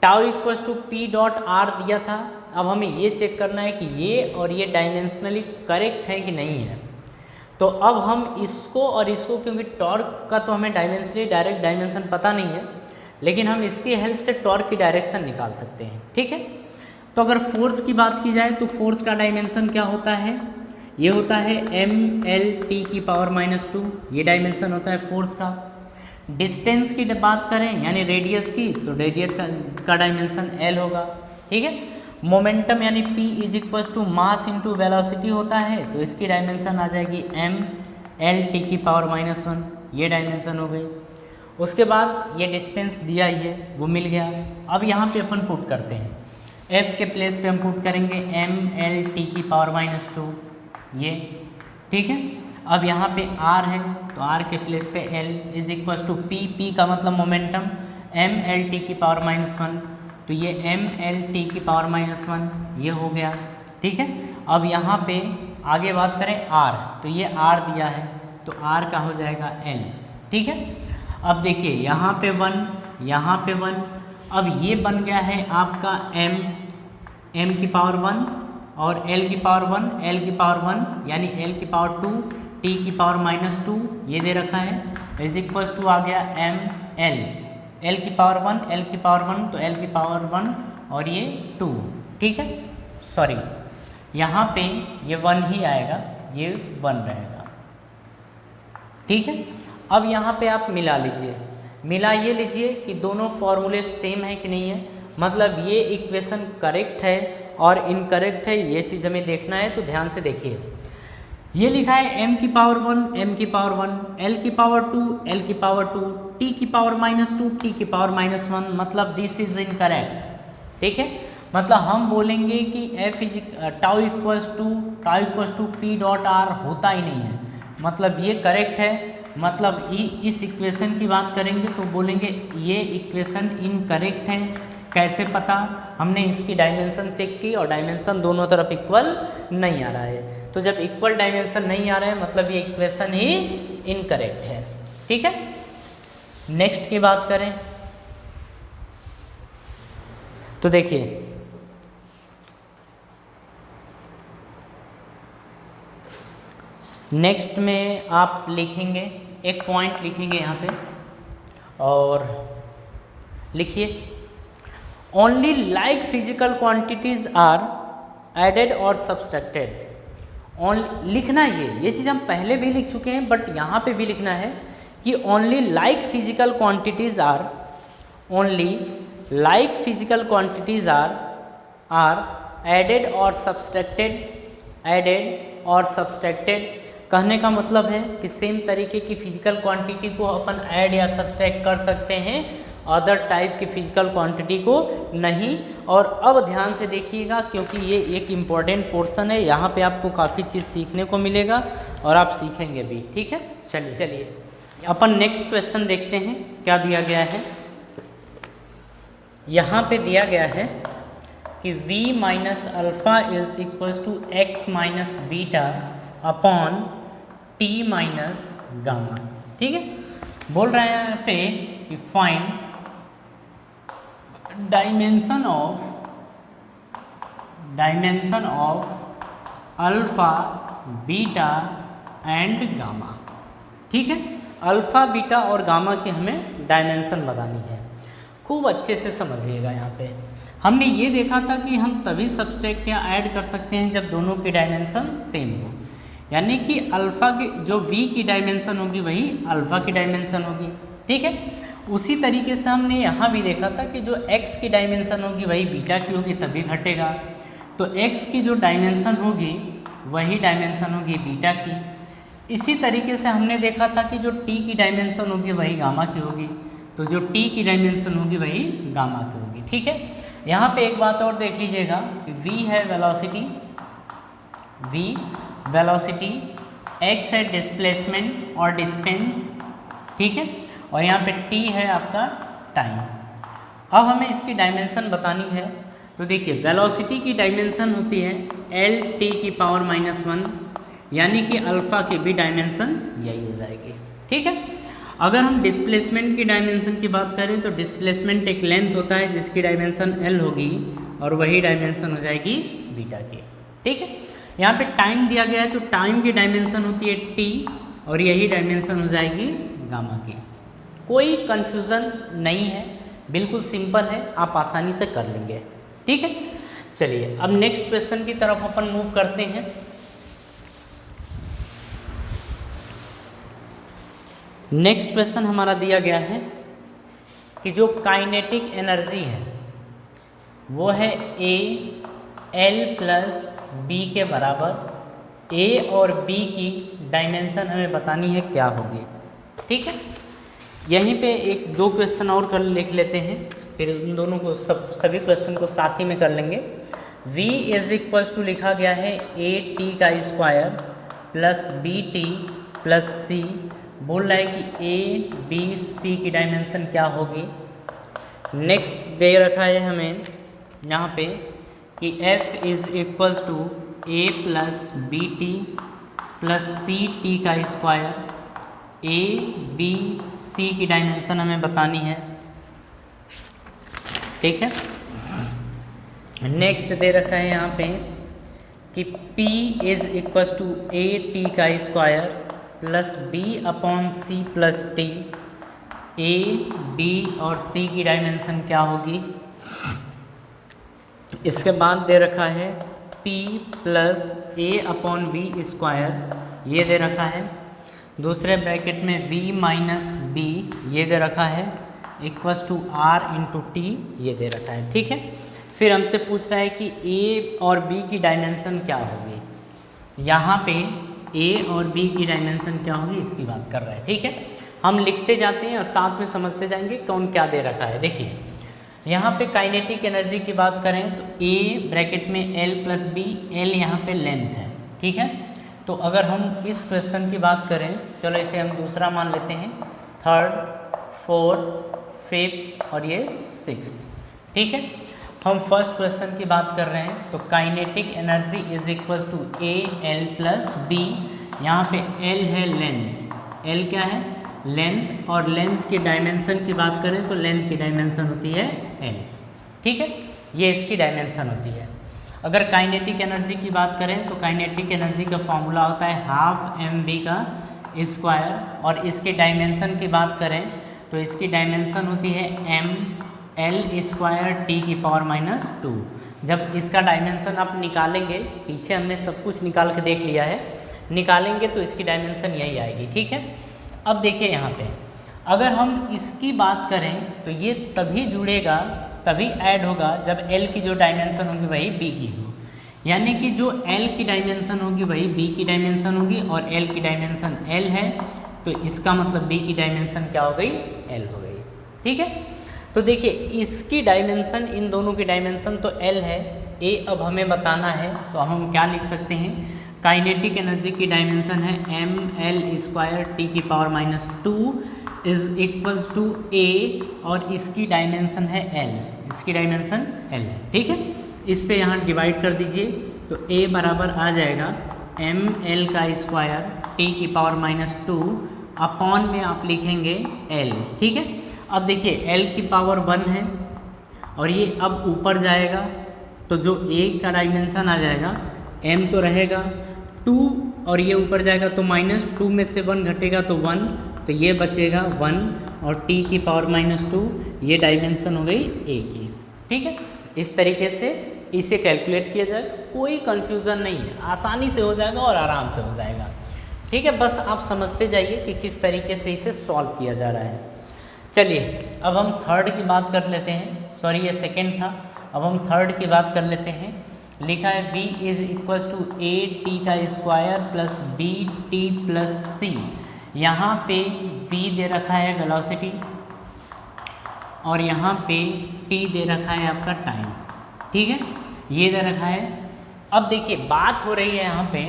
Tau equal to P dot R दिया था, अब हमें ये चेक करना है कि ये और ये डायमेंशनली करेक्ट है कि नहीं है। तो अब हम इसको और इसको, क्योंकि टॉर्क का तो हमें डायमेंशनली डायरेक्ट डायमेंशन पता नहीं है, लेकिन हम इसकी हेल्प से टॉर्क की डायरेक्शन निकाल सकते हैं, ठीक है। तो अगर फोर्स की बात की जाए तो फोर्स का डायमेंशन क्या होता है? ये होता है एम एल टी की पावर -2, ये डायमेंशन होता है फोर्स का। डिस्टेंस की बात करें यानी रेडियस की, तो रेडियस का डायमेंशन एल होगा, ठीक है। मोमेंटम यानी P is equal to mass into velocity होता है, तो इसकी डायमेंशन आ जाएगी m एल टी की पावर -1, ये डायमेंशन हो गई। उसके बाद ये डिस्टेंस दिया ही है, वो मिल गया। अब यहाँ पे अपन पुट करते हैं, F के प्लेस पे हम पुट करेंगे m एल टी की पावर -2, ये ठीक है। अब यहाँ पे R है तो R के प्लेस पे L is equal to P का मतलब मोमेंटम, m एल टी की पावर -1, तो ये m एल टी की पावर -1 ये हो गया, ठीक है। अब यहाँ पे आगे बात करें R, तो ये R दिया है तो R का हो जाएगा L, ठीक है। अब देखिए यहाँ पे 1, यहाँ पे 1, अब ये बन गया है आपका m की पावर 1 और L की पावर 1, L की पावर 1 यानी L की पावर 2, T की पावर -2 ये दे रखा है, इज इक्वल टू आ गया m L की पावर 1, L की पावर 1 तो L की पावर 1 और ये 2, ठीक है। सॉरी यहाँ पे ये 1 ही आएगा, ये 1 रहेगा। ठीक है, अब यहाँ पे आप मिला लीजिए, मिला ये लीजिए कि दोनों फॉर्मूले सेम है कि नहीं है, मतलब ये इक्वेशन करेक्ट है और इनकरेक्ट है, ये चीज़ हमें देखना है। तो ध्यान से देखिए, ये लिखा है m की पावर 1 m की पावर 1, l की पावर 2 l की पावर 2, t की पावर -2 t की पावर -1, मतलब दिस इज इनकरेक्ट। ठीक है, मतलब हम बोलेंगे कि f इज tau equals to p dot r होता ही नहीं है, मतलब ये करेक्ट है। मतलब इस इक्वेशन की बात करेंगे तो बोलेंगे ये इक्वेशन इनकरेक्ट है। कैसे पता? हमने इसकी डायमेंशन चेक की और डायमेंशन दोनों तरफ इक्वल नहीं आ रहा है। तो जब इक्वल डायमेंशन नहीं आ रहा है मतलब ये इक्वेशन ही इनकरेक्ट है। ठीक है, नेक्स्ट की बात करें तो देखिए, नेक्स्ट में आप लिखेंगे, एक पॉइंट लिखेंगे यहाँ पे और लिखिए only like physical quantities are added और सब्सट्रैक्टेड। लिखना ये चीज़ हम पहले भी लिख चुके हैं बट यहाँ पे भी लिखना है कि only like physical quantities are, only like physical quantities are added और सब्सट्रैक्टेड। एडेड और सब्सट्रैक्टेड कहने का मतलब है कि सेम तरीके की फिजिकल क्वांटिटी को अपन ऐड या सब्सट्रैक्ट कर सकते हैं, अदर टाइप की फिजिकल क्वांटिटी को नहीं। और अब ध्यान से देखिएगा क्योंकि ये एक इम्पॉर्टेंट पोर्शन है, यहाँ पे आपको काफ़ी चीज़ सीखने को मिलेगा और आप सीखेंगे भी। ठीक है, चलिए अपन नेक्स्ट क्वेश्चन देखते हैं क्या दिया गया है। यहाँ पे दिया गया है कि v minus alpha is equals to X minus beta upon t minus gamma. ठीक है, बोल रहे हैं यहाँ पे कि find dimension of alpha beta and gamma. ठीक है, अल्फ़ा बीटा और गामा की हमें डायमेंशन बतानी है। खूब अच्छे से समझिएगा, यहाँ पे हमने ये देखा था कि हम तभी सब्सट्रैक्ट या ऐड कर सकते हैं जब दोनों की डायमेंशन सेम हो, यानी कि अल्फ़ा की जो v की डायमेंशन होगी वही अल्फ़ा की डायमेंशन होगी। ठीक है, उसी तरीके से हमने यहाँ भी देखा था कि जो x की डायमेंशन होगी वही बीटा की होगी तभी घटेगा। तो x की जो डायमेंशन होगी वही डायमेंशन होगी बीटा की। इसी तरीके से हमने देखा था कि जो t की डायमेंशन होगी वही गामा की होगी, तो जो t की डायमेंशन होगी वही गामा की होगी। ठीक है, यहाँ पे एक बात और देख लीजिएगा कि v है वेलोसिटी, वेलोसिटी, x है डिस्प्लेसमेंट और डिस्टेंस। ठीक है, और यहाँ पे t है आपका टाइम। अब हमें इसकी डायमेंशन बतानी है तो देखिए वेलोसिटी की डायमेंशन होती है l t की पावर -1, यानी कि अल्फ़ा की भी डायमेंशन यही हो जाएगी। ठीक है, अगर हम डिस्प्लेसमेंट की डायमेंशन की बात करें तो डिस्प्लेसमेंट एक लेंथ होता है जिसकी डायमेंशन l होगी और वही डायमेंशन हो जाएगी बीटा की। ठीक है, यहाँ पे टाइम दिया गया है तो टाइम की डायमेंशन होती है t और यही डायमेंशन हो जाएगी गामा की। कोई कन्फ्यूज़न नहीं है, बिल्कुल सिंपल है, आप आसानी से कर लेंगे। ठीक है, चलिए अब नेक्स्ट क्वेश्चन की तरफ अपन मूव करते हैं। नेक्स्ट क्वेश्चन हमारा दिया गया है कि जो काइनेटिक एनर्जी है वो है a l प्लस b के बराबर। a और b की डायमेंशन हमें बतानी है क्या होगी। ठीक है, यहीं पे एक दो क्वेश्चन और कर लिख लेते हैं, फिर उन दोनों को सभी क्वेश्चन को साथ ही में कर लेंगे। v इज इक्वल्स टू लिखा गया है a t का square plus b t plus c। बोल रहा है कि a b c की डायमेंशन क्या होगी। नेक्स्ट दे रखा है हमें यहाँ पे कि f is equals to a plus B T plus C T का स्क्वायर। a b c की डायमेंशन हमें बतानी है। ठीक है, नेक्स्ट दे रखा है यहाँ पे कि p is equals to a t का square plus b upon C plus T. a b और c की डायमेंशन क्या होगी। इसके बाद दे रखा है P plus A upon V square ये दे रखा है, दूसरे ब्रैकेट में V माइनस बी ये दे रखा है, equals to R into T ये दे रखा है। ठीक है, फिर हमसे पूछ रहा है कि A और B की डायमेंशन क्या होगी। यहाँ पे A और B की डायमेंशन क्या होगी इसकी बात कर रहा है। ठीक है, हम लिखते जाते हैं और साथ में समझते जाएंगे कौन क्या दे रखा है। देखिए यहाँ पे काइनेटिक एनर्जी की बात करें तो A ब्रैकेट में L प्लस बी, L यहाँ पे लेंथ है। ठीक है, तो अगर हम इस क्वेश्चन की बात करें, चलो इसे हम दूसरा मान लेते हैं, थर्ड, फोर्थ, फिफ्थ और ये सिक्स्थ। ठीक है, हम फर्स्ट क्वेश्चन की बात कर रहे हैं तो kinetic energy is equals to A L plus B. यहाँ पे L है लेंथ, L क्या है लेंथ, और लेंथ की डायमेंशन की बात करें तो लेंथ की डायमेंशन होती है L। ठीक है, ये इसकी डायमेंशन होती है। अगर काइनेटिक एनर्जी की बात करें तो काइनेटिक एनर्जी का फॉर्मूला होता है हाफ mv का स्क्वायर, और इसके डायमेंशन की बात करें तो इसकी डायमेंशन होती है m l स्क्वायर टी की पावर माइनस 2। जब इसका डायमेंशन आप निकालेंगे, पीछे हमने सब कुछ निकाल के देख लिया है, निकालेंगे तो इसकी डायमेंशन यही आएगी। ठीक है, अब देखिए यहाँ पे अगर हम इसकी बात करें तो ये तभी जुड़ेगा, तभी ऐड होगा जब L की जो डायमेंशन होगी वही B की हो, यानी कि जो L की डायमेंशन होगी वही B की डायमेंशन होगी, और L की डायमेंशन L है तो इसका मतलब B की डायमेंशन क्या हो गई L हो गई। ठीक है, तो देखिए इसकी डायमेंशन, इन दोनों की डायमेंशन तो L है, A अब हमें बताना है तो हम क्या लिख सकते हैं, काइनेटिक एनर्जी की डायमेंशन है एम एल स्क्वायर टी की power minus 2 is equals to A, और इसकी डायमेंशन है L, इसकी डायमेंशन L है। ठीक है, इससे यहाँ डिवाइड कर दीजिए तो A बराबर आ जाएगा एम एल का स्क्वायर टी की पावर माइनस 2 अपॉन में आप लिखेंगे L। ठीक है, अब देखिए L की पावर 1 है और ये अब ऊपर जाएगा तो जो A का डायमेंशन आ जाएगा m तो रहेगा 2 और ये ऊपर जाएगा तो माइनस 2 में से 1 घटेगा तो 1, तो ये बचेगा 1 और t की पावर माइनस 2, ये डायमेंशन हो गई A की। ठीक है, इस तरीके से इसे कैलकुलेट किया जाएगा, कोई कन्फ्यूज़न नहीं है, आसानी से हो जाएगा और आराम से हो जाएगा। ठीक है, बस आप समझते जाइए कि किस तरीके से इसे सॉल्व किया जा रहा है। चलिए अब हम थर्ड की बात कर लेते हैं, सॉरी ये सेकेंड था, अब हम थर्ड की बात कर लेते हैं। लिखा है v is equals to A T का square plus B T plus C. यहाँ पे v दे रखा है वेलोसिटी और यहाँ पे t दे रखा है आपका टाइम। ठीक है, ये दे रखा है। अब देखिए बात हो रही है यहाँ पे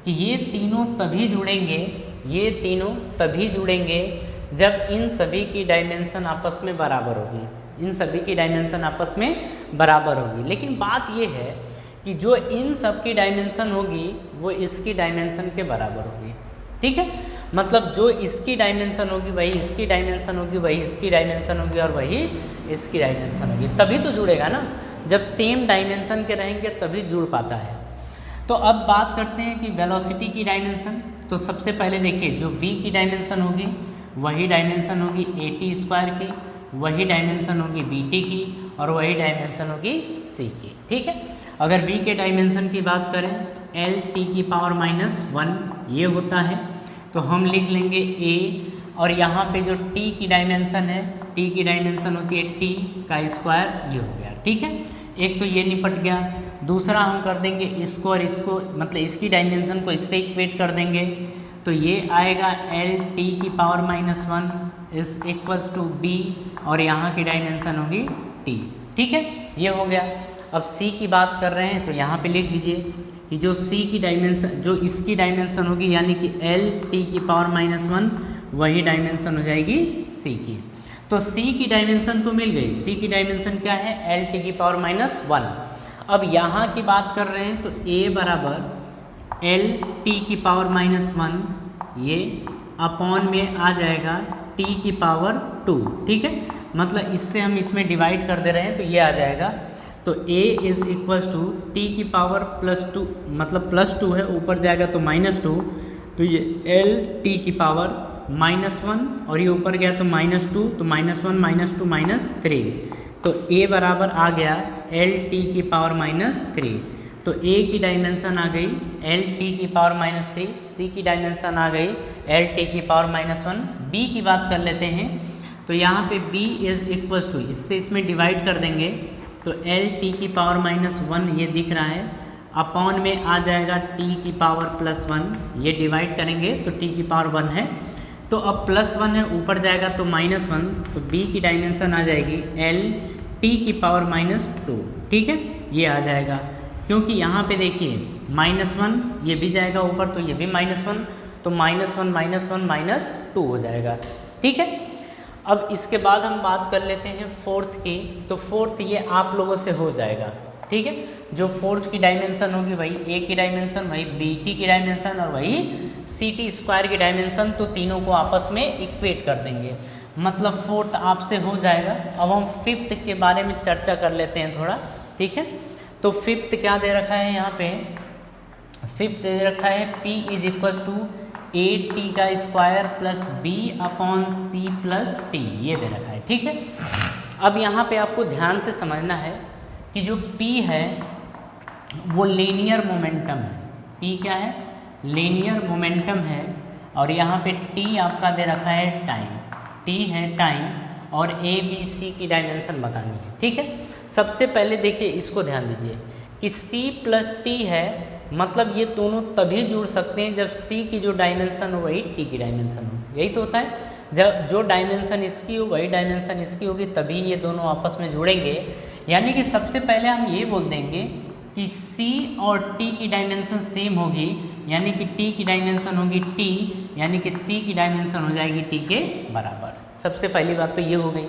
कि ये तीनों तभी जुड़ेंगे, ये तीनों तभी जुड़ेंगे जब इन सभी की डायमेंशन आपस में बराबर होगी, इन सभी की डायमेंशन आपस में बराबर होगी। लेकिन बात ये है कि जो इन सब की डायमेंशन होगी वो इसकी डायमेंशन के बराबर होगी। ठीक है, मतलब जो इसकी डायमेंशन होगी वही इसकी डायमेंशन होगी, वही इसकी डायमेंशन होगी और वही इसकी डायमेंशन होगी, तभी तो जुड़ेगा ना। जब सेम डायमेंशन के रहेंगे तभी जुड़ पाता है। तो अब बात करते हैं कि वेलोसिटी की डायमेंशन। तो सबसे पहले देखिए जो v की डायमेंशन होगी वही डायमेंशन होगी ए टी स्क्वायर की, वही डायमेंशन होगी बी टी की और वही डायमेंशन होगी सी की। ठीक है, अगर v के डायमेंशन की बात करें तो एल टी की पावर माइनस 1 ये होता है, तो हम लिख लेंगे a, और यहाँ पे जो t की डायमेंशन है, t की डायमेंशन होती है t का स्क्वायर, ये हो गया। ठीक है, एक तो ये निपट गया। दूसरा हम कर देंगे इसको और इसको, मतलब इसकी डायमेंशन को इससे इक्वेट कर देंगे तो ये आएगा एल टी की power minus 1 is equals to B, और यहाँ की डायमेंशन होगी t। ठीक है, ये हो गया। अब c की बात कर रहे हैं तो यहाँ पे लिख लीजिए कि जो c की डायमेंशन, जो इसकी डायमेंशन होगी यानी कि एल टी की पावर माइनस 1 वही डायमेंशन हो जाएगी c की। तो c की डायमेंशन तो मिल गई, c की डायमेंशन क्या है एल टी की पावर माइनस 1। अब यहाँ की बात कर रहे हैं तो a बराबर एल टी की पावर माइनस 1 ये अपॉन में आ जाएगा t की पावर 2। ठीक है, मतलब इससे हम इसमें डिवाइड कर दे रहे हैं तो ये आ जाएगा, तो a is equals to T की पावर प्लस 2, मतलब प्लस 2 है, ऊपर जाएगा तो माइनस 2, तो ये एल टी की पावर माइनस 1 और ये ऊपर गया तो माइनस 2, तो माइनस 1 माइनस 2 माइनस 3, तो a बराबर आ गया एल टी की पावर माइनस 3। तो a की डायमेंशन आ गई एल टी की पावर -3, c की डायमेंशन आ गई एल टी की पावर -1। b की बात कर लेते हैं, तो यहाँ पे b इज इक्वल्स टू, इससे इसमें डिवाइड कर देंगे तो एल टी की पावर -1 ये दिख रहा है, अपॉन में आ जाएगा t की पावर +1, ये डिवाइड करेंगे तो t की पावर 1 है, तो अब +1 है ऊपर जाएगा तो -1, तो b की डायमेंशन आ जाएगी एल टी की पावर -2। ठीक है, ये आ जाएगा, क्योंकि यहाँ पे देखिए -1 ये भी जाएगा ऊपर तो ये भी -1, तो -1 -2 हो जाएगा। ठीक है, अब इसके बाद हम बात कर लेते हैं फोर्थ की, तो फोर्थ ये आप लोगों से हो जाएगा। ठीक है, जो फोर्स की डायमेंशन होगी वही a की डायमेंशन, वही bt की डायमेंशन और वही ct² की डायमेंशन, तो तीनों को आपस में इक्वेट कर देंगे, मतलब फोर्थ आपसे हो जाएगा। अब हम फिफ्थ के बारे में चर्चा कर लेते हैं थोड़ा। ठीक है, तो फिफ्थ क्या दे रखा है, यहाँ पे फिफ्थ दे रखा है p is equals to at² plus b/c plus t, ये दे रखा है। ठीक है, अब यहाँ पे आपको ध्यान से समझना है कि जो p है वो लीनियर मोमेंटम है। p क्या है, लीनियर मोमेंटम है, और यहाँ पे t आपका दे रखा है टाइम, t है टाइम, और a b c की डायमेंशन बतानी है। ठीक है, सबसे पहले देखिए इसको ध्यान दीजिए कि c प्लस t है, मतलब ये दोनों तभी जुड़ सकते हैं जब c की जो डायमेंशन हो वही t की डायमेंशन हो। यही तो होता है, जब जो डायमेंशन इसकी हो वही डायमेंशन इसकी होगी, तभी ये दोनों आपस में जुड़ेंगे। यानी कि सबसे पहले हम ये बोल देंगे कि c और t की डायमेंशन सेम होगी, यानी कि t की डायमेंशन होगी t, यानी कि c की डायमेंशन हो जाएगी t के बराबर। सबसे पहली बात तो ये हो गई।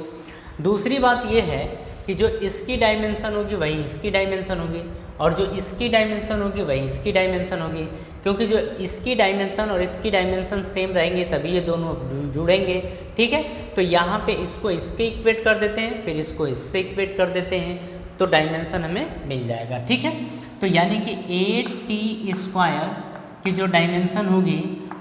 दूसरी बात ये है कि जो इसकी डायमेंशन होगी वही इसकी डायमेंशन होगी, और जो इसकी डायमेंशन होगी वही इसकी डायमेंशन होगी, क्योंकि जो इसकी डायमेंशन और इसकी डायमेंशन सेम रहेंगे तभी ये दोनों जुड़ेंगे। ठीक है, तो यहाँ पे इसको इसके इक्वेट कर देते हैं, फिर इसको इससे इक्वेट कर देते हैं, तो डायमेंशन हमें मिल जाएगा। ठीक है, तो यानी कि at² की जो डायमेंशन होगी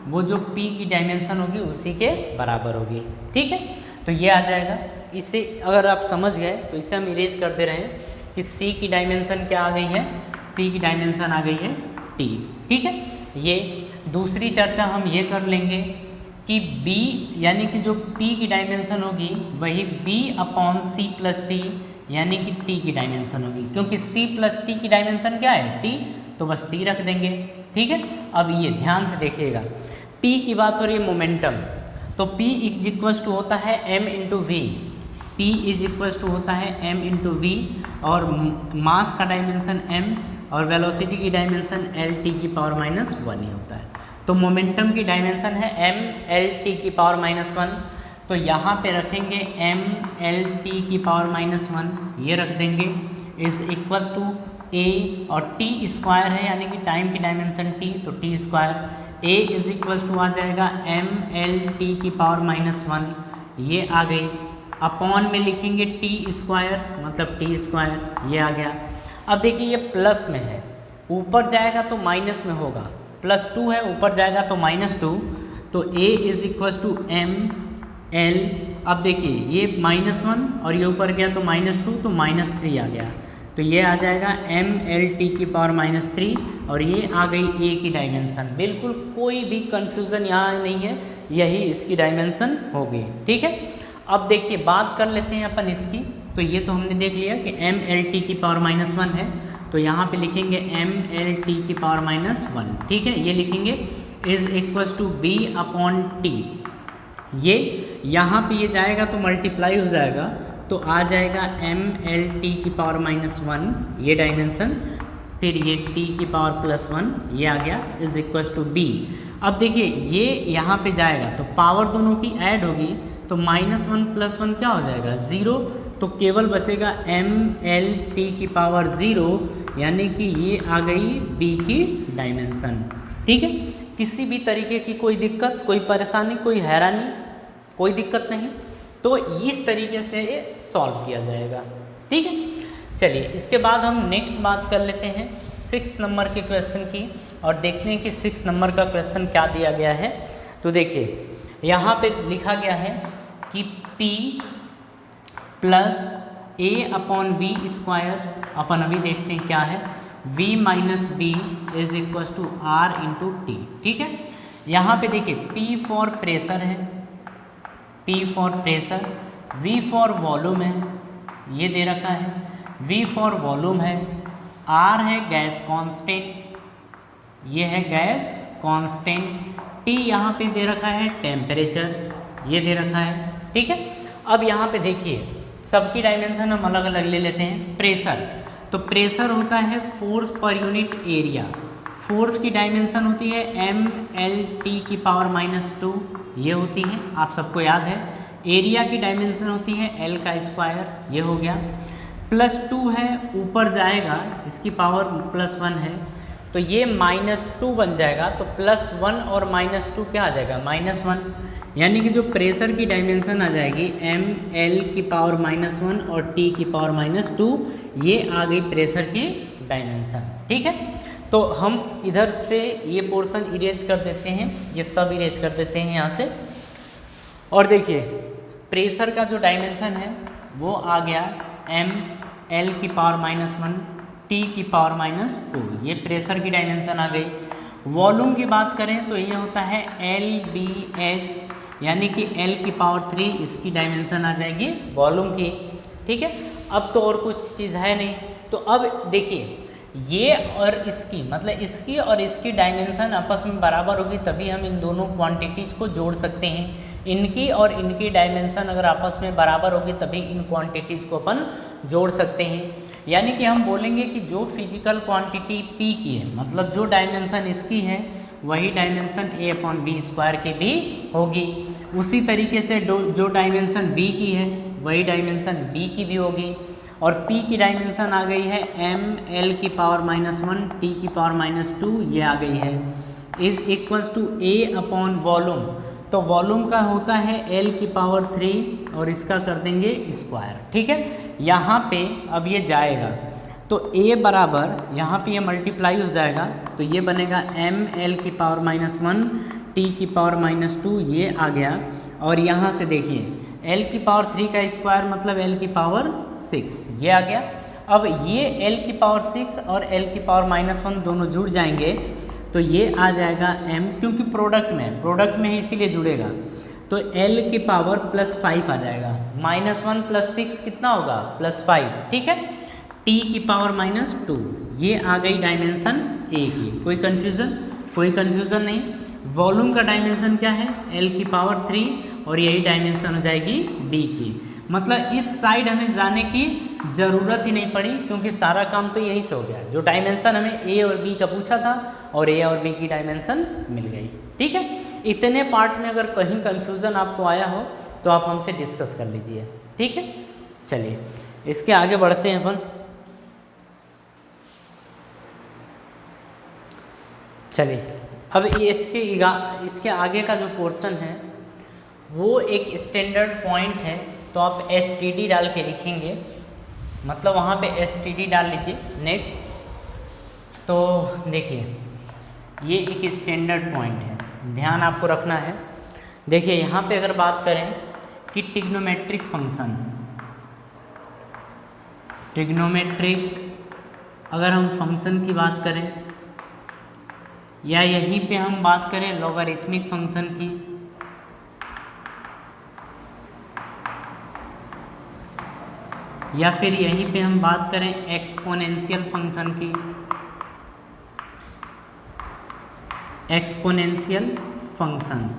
वो जो p की डायमेंशन होगी उसी के बराबर होगी। ठीक है, तो ये आ जाएगा। इसे अगर आप समझ गए तो इसे हम इरेज कर दे रहे हैं कि c की डायमेंशन क्या आ गई है, c की डायमेंशन आ गई है t। ठीक है, ये दूसरी चर्चा हम ये कर लेंगे कि b यानी कि जो p की डायमेंशन होगी वही b/c प्लस t, यानी कि t की डायमेंशन होगी, क्योंकि c प्लस t की डायमेंशन क्या है t, तो बस t रख देंगे। ठीक है, अब ये ध्यान से देखिएगा, p की बात हो रही है मोमेंटम, तो p इज इक्वल्स टू होता है m into V, p is equals to होता है m इंटू वी, और मास का डायमेंशन m और वेलोसिटी की डायमेंशन एल टी की पावर -1 ही होता है। तो मोमेंटम की डायमेंशन है m एल टी की पावर -1, तो यहाँ पे रखेंगे m एल टी की पावर -1, ये रख देंगे, इज इक्वल्स टू a, और t² है यानी कि टाइम की डायमेंशन t, तो t², a is equals to आ जाएगा m एल टी की पावर -1, ये आ गई, अपॉन में लिखेंगे t², मतलब t², ये आ गया। अब देखिए ये प्लस में है, ऊपर जाएगा तो माइनस में होगा, +2 है ऊपर जाएगा तो -2, तो a is equals to m l, अब देखिए ये -1 और ये ऊपर गया तो -2, तो -3 आ गया, तो ये आ जाएगा m l t की पावर -3, और ये आ गई a की डायमेंशन। बिल्कुल कोई भी कंफ्यूजन यहाँ नहीं है, यही इसकी डायमेंशन होगी। ठीक है, अब देखिए बात कर लेते हैं अपन इसकी, तो ये तो हमने देख लिया कि m l t की पावर -1 है, तो यहाँ पे लिखेंगे m l t की पावर -1। ठीक है, ये लिखेंगे इज इक्वल्स टू b/t, ये यहाँ पे ये जाएगा तो मल्टीप्लाई हो जाएगा, तो आ जाएगा m l t की पावर -1, ये डायमेंशन, फिर ये t की पावर +1, ये आ गया, इज इक्वल्स टू b। अब देखिए ये यहाँ पे जाएगा तो पावर दोनों की ऐड होगी, तो -1 + 1 क्या हो जाएगा 0, तो केवल बचेगा m l t की पावर 0, यानी कि ये आ गई b की डायमेंशन। ठीक है, किसी भी तरीके की कोई दिक्कत, कोई परेशानी, कोई हैरानी, कोई दिक्कत नहीं, तो इस तरीके से ये सॉल्व किया जाएगा। ठीक है, चलिए इसके बाद हम नेक्स्ट बात कर लेते हैं 6 नंबर के क्वेश्चन की, और देखते हैं कि 6 नंबर का क्वेश्चन क्या दिया गया है। तो देखिए यहाँ पे लिखा गया है कि p + a/v², अपन अभी देखते हैं क्या है, v minus b is equal to R into T. ठीक है, यहाँ पे देखिए P फॉर प्रेशर है, P for pressure, V for volume है, ये दे रखा है, V फॉर वॉल्यूम है, R है गैस कांस्टेंट, ये है गैस कांस्टेंट, T यहाँ पे दे रखा है टेम्परेचर, ये दे रखा है। ठीक है, अब यहाँ पे देखिए सबकी डायमेंशन हम अलग अलग ले लेते हैं। प्रेशर, तो प्रेशर होता है force per unit area, force की डायमेंशन होती है mLT की पावर -2, ये होती है, आप सबको याद है। एरिया की डायमेंशन होती है L का स्क्वायर, ये हो गया, +2 है, ऊपर जाएगा इसकी पावर +1 है, तो ये -2 बन जाएगा, तो +1 और -2 क्या आ जाएगा -1, यानी कि जो प्रेशर की डायमेंशन आ जाएगी mL की पावर -1 और T की पावर -2, ये आ गई प्रेशर की डायमेंशन। ठीक है, तो हम इधर से ये पोर्शन इरेज कर देते हैं, ये सब इरेज कर देते हैं यहाँ से, और देखिए प्रेशर का जो डायमेंशन है वो आ गया mL की पावर -1 T की पावर -2, ये प्रेशर की डायमेंशन आ गई। वॉल्यूम की बात करें तो ये होता है LBH, यानी कि L की पावर 3, इसकी डायमेंशन आ जाएगी वॉल्यूम की। ठीक है, अब तो और कुछ चीज़ है नहीं, तो अब देखिए ये और इसकी मतलब इसकी और इसकी डायमेंशन आपस में बराबर होगी, तभी हम इन दोनों क्वांटिटीज़ को जोड़ सकते हैं। इनकी और इनकी डायमेंशन अगर आपस में बराबर होगी तभी इन क्वांटिटीज़ को अपन जोड़ सकते हैं। यानी कि हम बोलेंगे कि जो फिजिकल क्वांटिटी P की है, मतलब जो डायमेंशन इसकी है वही डायमेंशन A/V² की भी होगी। उसी तरीके से जो डायमेंशन V की है वही डायमेंशन B की भी होगी, और P की डायमेंशन आ गई है mL की पावर -1 T की पावर -2, ये आ गई है, is equals to A/ volume, तो वॉल्यूम का होता है L की पावर 3 और इसका कर देंगे स्क्वायर। ठीक है, यहाँ पे अब ये जाएगा तो A बराबर यहाँ पे ये मल्टीप्लाई हो जाएगा, तो ये बनेगा mL की पावर -1 T की पावर -2, ये आ गया, और यहाँ से देखिए L की पावर 3 का स्क्वायर मतलब L की पावर 6, ये आ गया। अब ये L की पावर 6 और L की पावर -1 दोनों जुड़ जाएंगे, तो ये आ जाएगा m, क्योंकि प्रोडक्ट में ही इसीलिए जुड़ेगा, तो L की पावर +5 आ जाएगा, -1 + 6 कितना होगा +5। ठीक है, T की पावर -2, ये आ गई डायमेंशन A की। कोई कन्फ्यूज़न नहीं। वॉल्यूम का डायमेंशन क्या है L की पावर 3 और यही डायमेंशन हो जाएगी B की, मतलब इस साइड हमें जाने की ज़रूरत ही नहीं पड़ी, क्योंकि सारा काम तो यहीं से हो गया। जो डायमेंशन हमें A और B का पूछा था और A और B की डायमेंशन मिल गई। ठीक है, इतने पार्ट में अगर कहीं कन्फ्यूज़न आपको आया हो तो आप हमसे डिस्कस कर लीजिए। ठीक है, चलिए इसके आगे बढ़ते हैं अपन। चलिए अब ये इसके आगे का जो पोर्शन है वो एक स्टैंडर्ड पॉइंट है, तो आप STD डाल के लिखेंगे, मतलब वहाँ पे STD डाल लीजिए। नेक्स्ट, तो देखिए ये एक स्टैंडर्ड पॉइंट है, ध्यान आपको रखना है। देखिए यहाँ पे अगर बात करें कि ट्रिग्नोमेट्रिक फंक्शन, अगर हम फंक्शन की बात करें, या यहीं पे हम बात करें लॉगरिथमिक फंक्शन की, या फिर यहीं पे हम बात करें एक्सपोनेंशियल फंक्शन की, एक्सपोनेंशियल फंक्शन,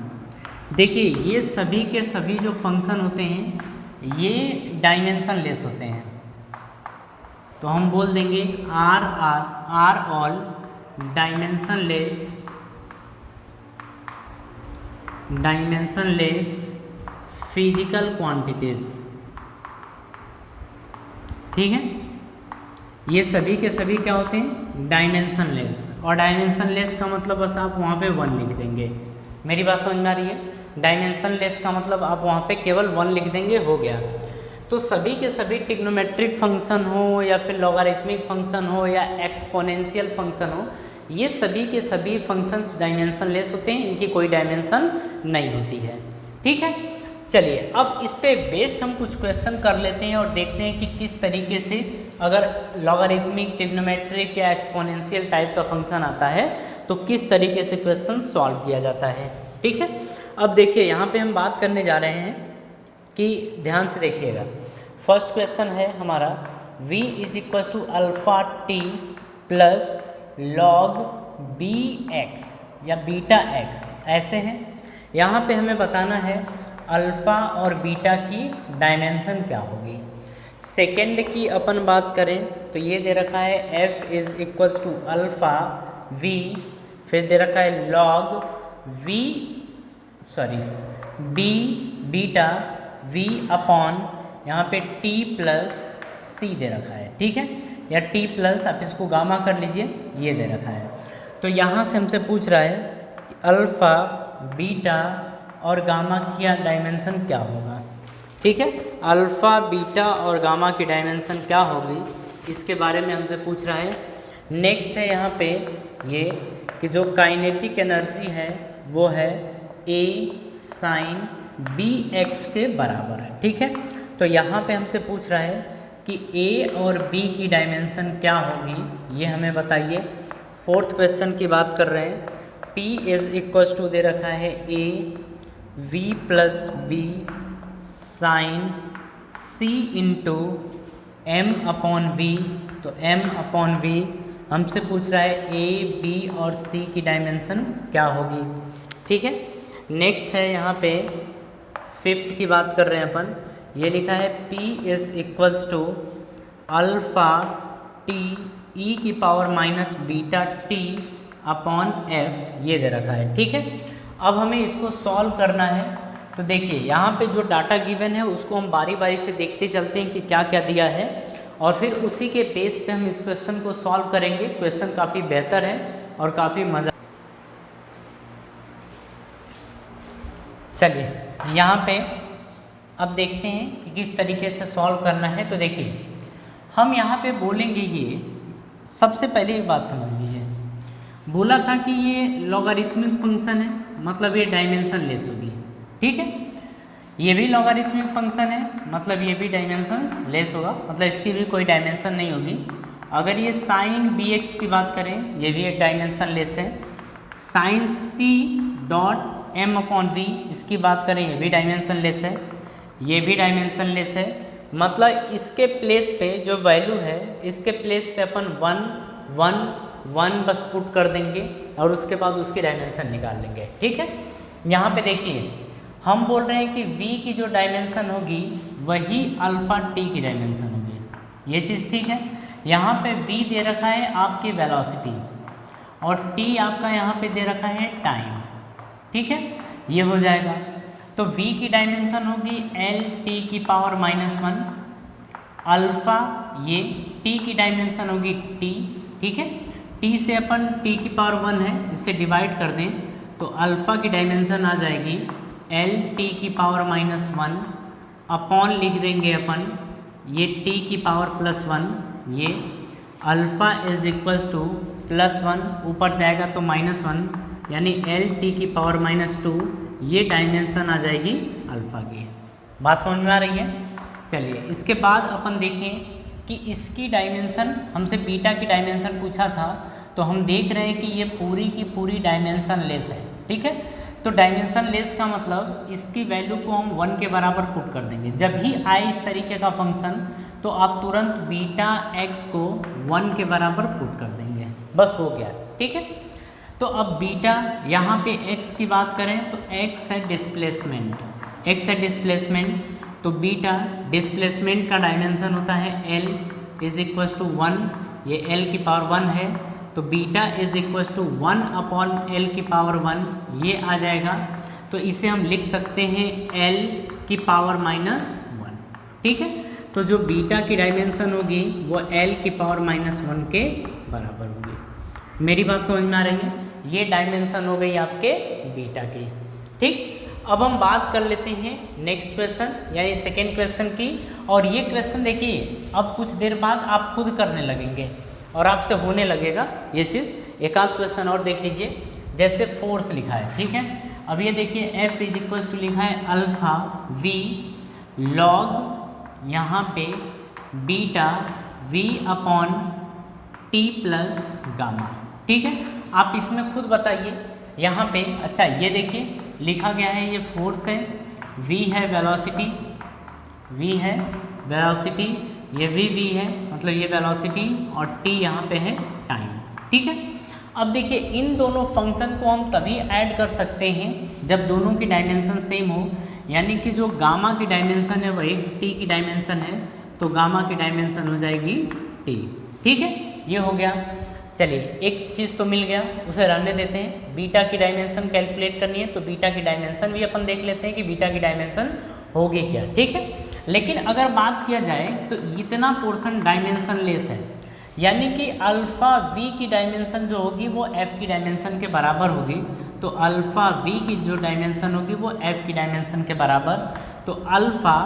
देखिए ये सभी के सभी जो फंक्शन होते हैं ये डायमेंशन लेस होते हैं, तो हम बोल देंगे are all dimensionless physical quantities. ठीक है, ये सभी के सभी क्या होते हैं डायमेंशन लेस, और डायमेंशन लेस का मतलब बस आप वहाँ पे 1 लिख देंगे। मेरी बात समझ में आ रही है? डायमेंशन लेस का मतलब आप वहाँ पे केवल 1 लिख देंगे, हो गया। तो सभी के सभी ट्रिग्नोमेट्रिक फंक्शन हो या फिर लॉगरिथमिक फंक्शन हो या एक्सपोनेंशियल फंक्शन हो, ये सभी के सभी फंक्शंस डायमेंशन लेस होते हैं, इनकी कोई डायमेंशन नहीं होती है। ठीक है, चलिए अब इस पे बेस्ड हम कुछ क्वेश्चन कर लेते हैं और देखते हैं कि किस तरीके से अगर लॉगरिथमिक, ट्रिग्नोमेट्रिक या एक्सपोनेंशियल टाइप का फंक्शन आता है तो किस तरीके से क्वेश्चन सॉल्व किया जाता है। ठीक है, अब देखिए यहाँ पे हम बात करने जा रहे हैं कि ध्यान से देखिएगा। फर्स्ट क्वेश्चन है हमारा v is equal to alpha t plus log b x या बीटा एक्स, ऐसे हैं। यहाँ पे हमें बताना है अल्फ़ा और बीटा की डायमेंशन क्या होगी। सेकेंड की अपन बात करें तो ये दे रखा है f is equals to alpha v, फिर दे रखा है log b beta v upon यहाँ पे t प्लस c दे रखा है। ठीक है, या t प्लस, आप इसको गामा कर लीजिए, ये दे रखा है। तो यहाँ से हमसे पूछ रहा है कि अल्फ़ा, बीटा और गामा की डायमेंशन क्या होगा। ठीक है, अल्फ़ा, बीटा और गामा की डायमेंशन क्या होगी, इसके बारे में हमसे पूछ रहा है। नेक्स्ट है यहाँ पे ये कि जो काइनेटिक एनर्जी है वो है a साइन बी एक्स के बराबर। ठीक है, तो यहाँ पे हमसे पूछ रहा है कि a और b की डायमेंशन क्या होगी, ये हमें बताइए। फोर्थ क्वेश्चन की बात कर रहे हैं, p इज इक्वल्स टू दे रखा है a v plus b sine c into m upon v। तो m अपॉन v हमसे पूछ रहा है a, b और c की डायमेंशन क्या होगी। ठीक है, नेक्स्ट है यहाँ पे फिफ्थ की बात कर रहे हैं अपन, ये लिखा है p is equals to alpha t e की power minus beta t upon f, ये दे रखा है। ठीक है, अब हमें इसको सॉल्व करना है। तो देखिए यहाँ पे जो डाटा गिवन है उसको हम बारी बारी से देखते चलते हैं कि क्या क्या दिया है, और फिर उसी के बेस पे हम इस क्वेश्चन को सॉल्व करेंगे। क्वेश्चन काफ़ी बेहतर है और काफ़ी मज़ा। चलिए यहाँ पे अब देखते हैं कि किस तरीके से सॉल्व करना है। तो देखिए हम यहाँ पे बोलेंगे, ये सबसे पहले एक बात समझ लीजिए, बोला था कि ये लॉगरिथमिक फंक्शन है, मतलब ये डायमेंशन लेस होगी। ठीक है, ये भी लॉगरिथमिक फंक्शन है, मतलब ये भी डायमेंशन लेस होगा, मतलब इसकी भी कोई डायमेंशन नहीं होगी। अगर ये साइन बी एक्स की बात करें, ये भी एक डायमेंशन लेस है। Sine c dot m upon v, इसकी बात करें, ये भी डायमेंशन लेस है, ये भी डायमेंशन लेस है। मतलब इसके प्लेस पे जो वैल्यू है, इसके प्लेस पे अपन 1 1 1 बस पुट कर देंगे और उसके बाद उसकी डायमेंशन निकाल लेंगे। ठीक है, यहाँ पे देखिए हम बोल रहे हैं कि v की जो डायमेंशन होगी वही अल्फ़ा t की डायमेंशन होगी, ये चीज़ ठीक है। यहाँ पे v दे रखा है आपकी वेलोसिटी और t आपका यहाँ पे दे रखा है टाइम। ठीक है, ये हो जाएगा। तो v की डायमेंशन होगी l t की पावर -1 अल्फ़ा, ये t की डायमेंशन होगी t। ठीक है, t से अपन t की पावर 1 है, इससे डिवाइड कर दें तो अल्फ़ा की डायमेंशन आ जाएगी एल टी की पावर -1 अपॉन लिख देंगे अपन ये t की पावर +1, ये अल्फ़ा इज इक्वल्स टू +1, ऊपर जाएगा तो -1, यानी एल टी की पावर -2, ये डायमेंशन आ जाएगी अल्फ़ा की। बात समझ में आ रही है। चलिए इसके बाद अपन देखें कि इसकी डायमेंशन, हमसे बीटा की डायमेंशन पूछा था, तो हम देख रहे हैं कि ये पूरी की पूरी डायमेंशन लेस है। ठीक है, तो डायमेंशन लेस का मतलब इसकी वैल्यू को हम 1 के बराबर पुट कर देंगे। जब भी आए इस तरीके का फंक्शन तो आप तुरंत बीटा x को 1 के बराबर पुट कर देंगे, बस हो गया। ठीक है, तो अब बीटा, यहाँ पे x की बात करें तो x है डिस्प्लेसमेंट, x है डिस्प्लेसमेंट, तो बीटा डिस्प्लेसमेंट का डायमेंशन होता है l इज इक्वल्स टू 1, ये l की पावर 1 है, तो beta is equals to 1 upon l की पावर 1, ये आ जाएगा। तो इसे हम लिख सकते हैं l की पावर -1। ठीक है, तो जो बीटा की डायमेंशन होगी वो l की पावर -1 के बराबर होगी। मेरी बात समझ में आ रही है। ये डायमेंशन हो गई आपके बीटा की। ठीक, अब हम बात कर लेते हैं नेक्स्ट क्वेश्चन यानी सेकेंड क्वेश्चन की। और ये क्वेश्चन देखिए अब कुछ देर बाद आप खुद करने लगेंगे और आपसे होने लगेगा ये चीज़। एक आध क्वेश्चन और देख लीजिए, जैसे फोर्स लिखा है। ठीक है, अब ये देखिए F इज इक्वल्स टू लिखा है अल्फ़ा v लॉग यहाँ पे beta v upon T plus gamma. ठीक है, आप इसमें खुद बताइए यहाँ पे। अच्छा ये देखिए लिखा गया है, ये फोर्स है, v है वेलोसिटी, v है वेलोसिटी, ये v है मतलब ये वेलोसिटी, और t यहाँ पे है टाइम। ठीक है, अब देखिए इन दोनों फंक्शन को हम तभी ऐड कर सकते हैं जब दोनों की डायमेंशन सेम हो, यानी कि जो गामा की डायमेंशन है वही t की डायमेंशन है, तो गामा की डायमेंशन हो जाएगी t। ठीक है, ये हो गया। चलिए एक चीज़ तो मिल गया, उसे रहने देते हैं। बीटा की डायमेंशन कैलकुलेट करनी है तो बीटा की डायमेंशन भी अपन देख लेते हैं कि बीटा की डायमेंशन होगी क्या। ठीक है, लेकिन अगर बात किया जाए तो इतना पोर्शन डायमेंशन लेस है, यानी कि अल्फ़ा v की डायमेंशन जो होगी वो f की डायमेंशन के बराबर होगी। तो अल्फ़ा v की जो डायमेंशन होगी वो f की डायमेंशन के बराबर। तो अल्फ़ा